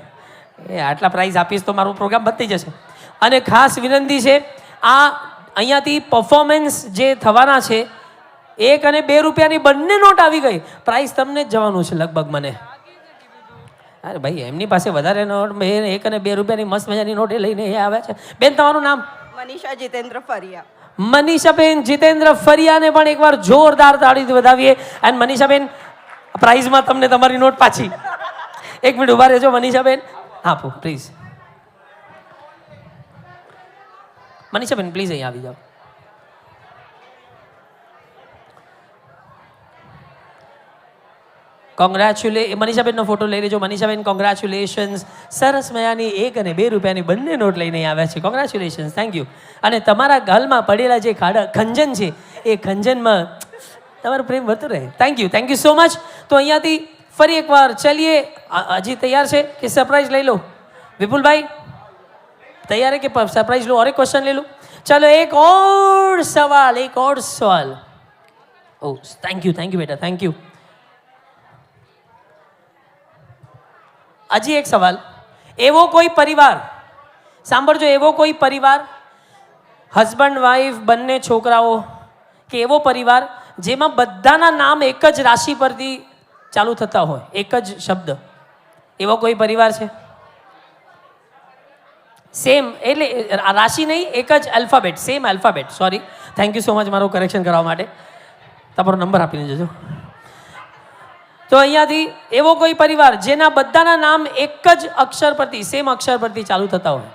એ આટલા પ્રાઇઝ આપીશ તો મારો પ્રોગ્રામ બતી જશે. અને ખાસ વિનંતી છે, આ અહીંયાથી પરફોર્મન્સ જે થવાના છે 1 અને 2 રૂપિયાની બંને નોટ આવી ગઈ, પ્રાઇઝ તમને જ જવાનું છે લગભગ મને. અરે ભાઈ એમની પાસે વધારે નોટ, 1 અને 2 રૂપિયાની મસ્ત મજાની નોટ એ લઈને એ આવ્યા છે. બેન તમારું નામ? મનીષા જીતેન્દ્ર ફરિયા. મનીષાબેન જીતેન્દ્ર ફરિયાને પણ એકવાર જોરદાર તાળીથી વધાવીએ. અને મનીષાબેન, પ્રાઇઝમાં તમને તમારી નોટ પાછી. 1 મિનિટ ઉભા રહેજો મનીષાબેન, આપો પ્લીઝ. મનીષાબેન પ્લીઝ અહીં આવી જાઓ. મનીષાબેનનો ફોટો લઈ લેજો. મનીષાબેન કોંગ્રેચ્યુલેશન્સ, સરસ મજાની 1 અને 2 રૂપિયાની બંને નોટ લઈને આવ્યા છે. Congratulations, thank you. અને તમારા ગલમાં પડેલા જે ખંજન છે એ ખંજનમાં તમારો પ્રેમ વધતો રહે. Thank you so much. તો અહીંયાથી ફરી એકવાર ચલીએ. હજી તૈયાર છે કે સરપ્રાઈઝ લઈ લો? વિપુલભાઈ तैयार है कि सरप्राइज लो और एक क्वेश्चन ले लो? चलो एक और सवाल. ओ थैंक यू बेटा, थैंक यू. हजी एक सवाल. एवो कोई परिवार, सांभळजो, एवो कोई परिवार, हस्बंड वाइफ बंने छोकराओ के एवो परिवार जेमां बधाना नाम एक ज राशि परथी चालू थता होय, एक ज शब्द, एवो कोई परिवार छे? सेम એટલે રાશિ નહીં, એક જ alphabet, same alphabet. Sorry, thank you so much મારું કરેક્શન કરવા માટે. તમારો નંબર આપીને જજો. તો અહીંયાથી એવો કોઈ પરિવાર જેના બધાના નામ એક જ અક્ષર પરથી, સેમ અક્ષર પરથી ચાલુ થતા હોય.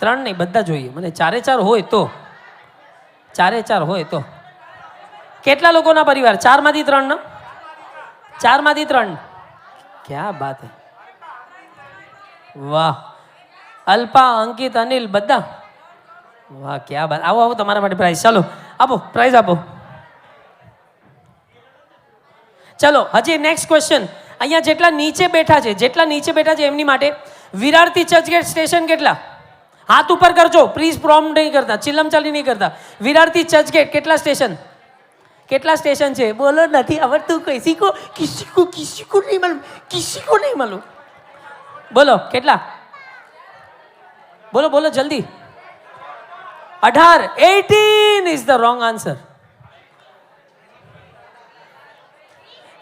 3 નહીં, બધા જોઈએ મને. 4 હોય તો, 4 હોય તો. કેટલા લોકોના પરિવાર? 4 માંથી 3 ના? 4 માંથી 3. ક્યા બાત હે, વાહ. અલ્પા, અંકિત, અનિલ બધા, વાહ ક્યા બાત. આવો તમારા માટે પ્રાઇઝ. ચાલો આપો, પ્રાઇઝ આપો. ચલો હજી નેક્સ્ટ ક્વેશ્ચન. અહીંયા જેટલા નીચે બેઠા છે એમની માટે વિરારથી ચર્ચગેટ સ્ટેશન કેટલા? હાથ ઉપર કરજો પ્લીઝ, પ્રોમ્પ્ટ નહીં કરતા, ચિલ્લમ ચાલી નહીં કરતા. વિરારથી ચર્ચગેટ કેટલા સ્ટેશન છે? બોલો, નથી આવડતું? કિસી કો નહીં માલુમ. બોલો કેટલા? બોલો જલ્દી. 18. 18 is the wrong answer.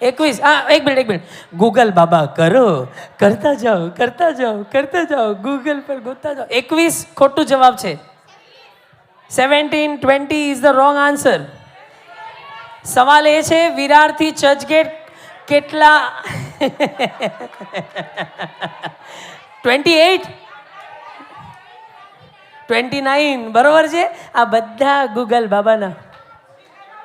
21. એક મિનિટ. ગૂગલ બાબા કરો, કરતા જાઓ, ગૂગલ પર ગોતતા જાઓ. 21 ખોટું જવાબ છે. 17, 20 is the wrong answer. સવાલ એ છે વિરારથી ચર્ચગેટ કેટલા? 28. 29 બરોબર છે. આ બધા ગૂગલ બાબાના.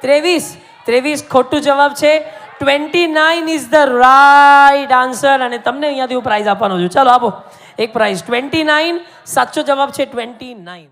23 ખોટું જવાબ છે. 29 ઇઝ ધ રાઈટ આન્સર અને તમને અહીંયાથી હું પ્રાઇઝ આપવાનો છું. ચાલો આપો એક પ્રાઇઝ. 29 સાચો જવાબ છે 29.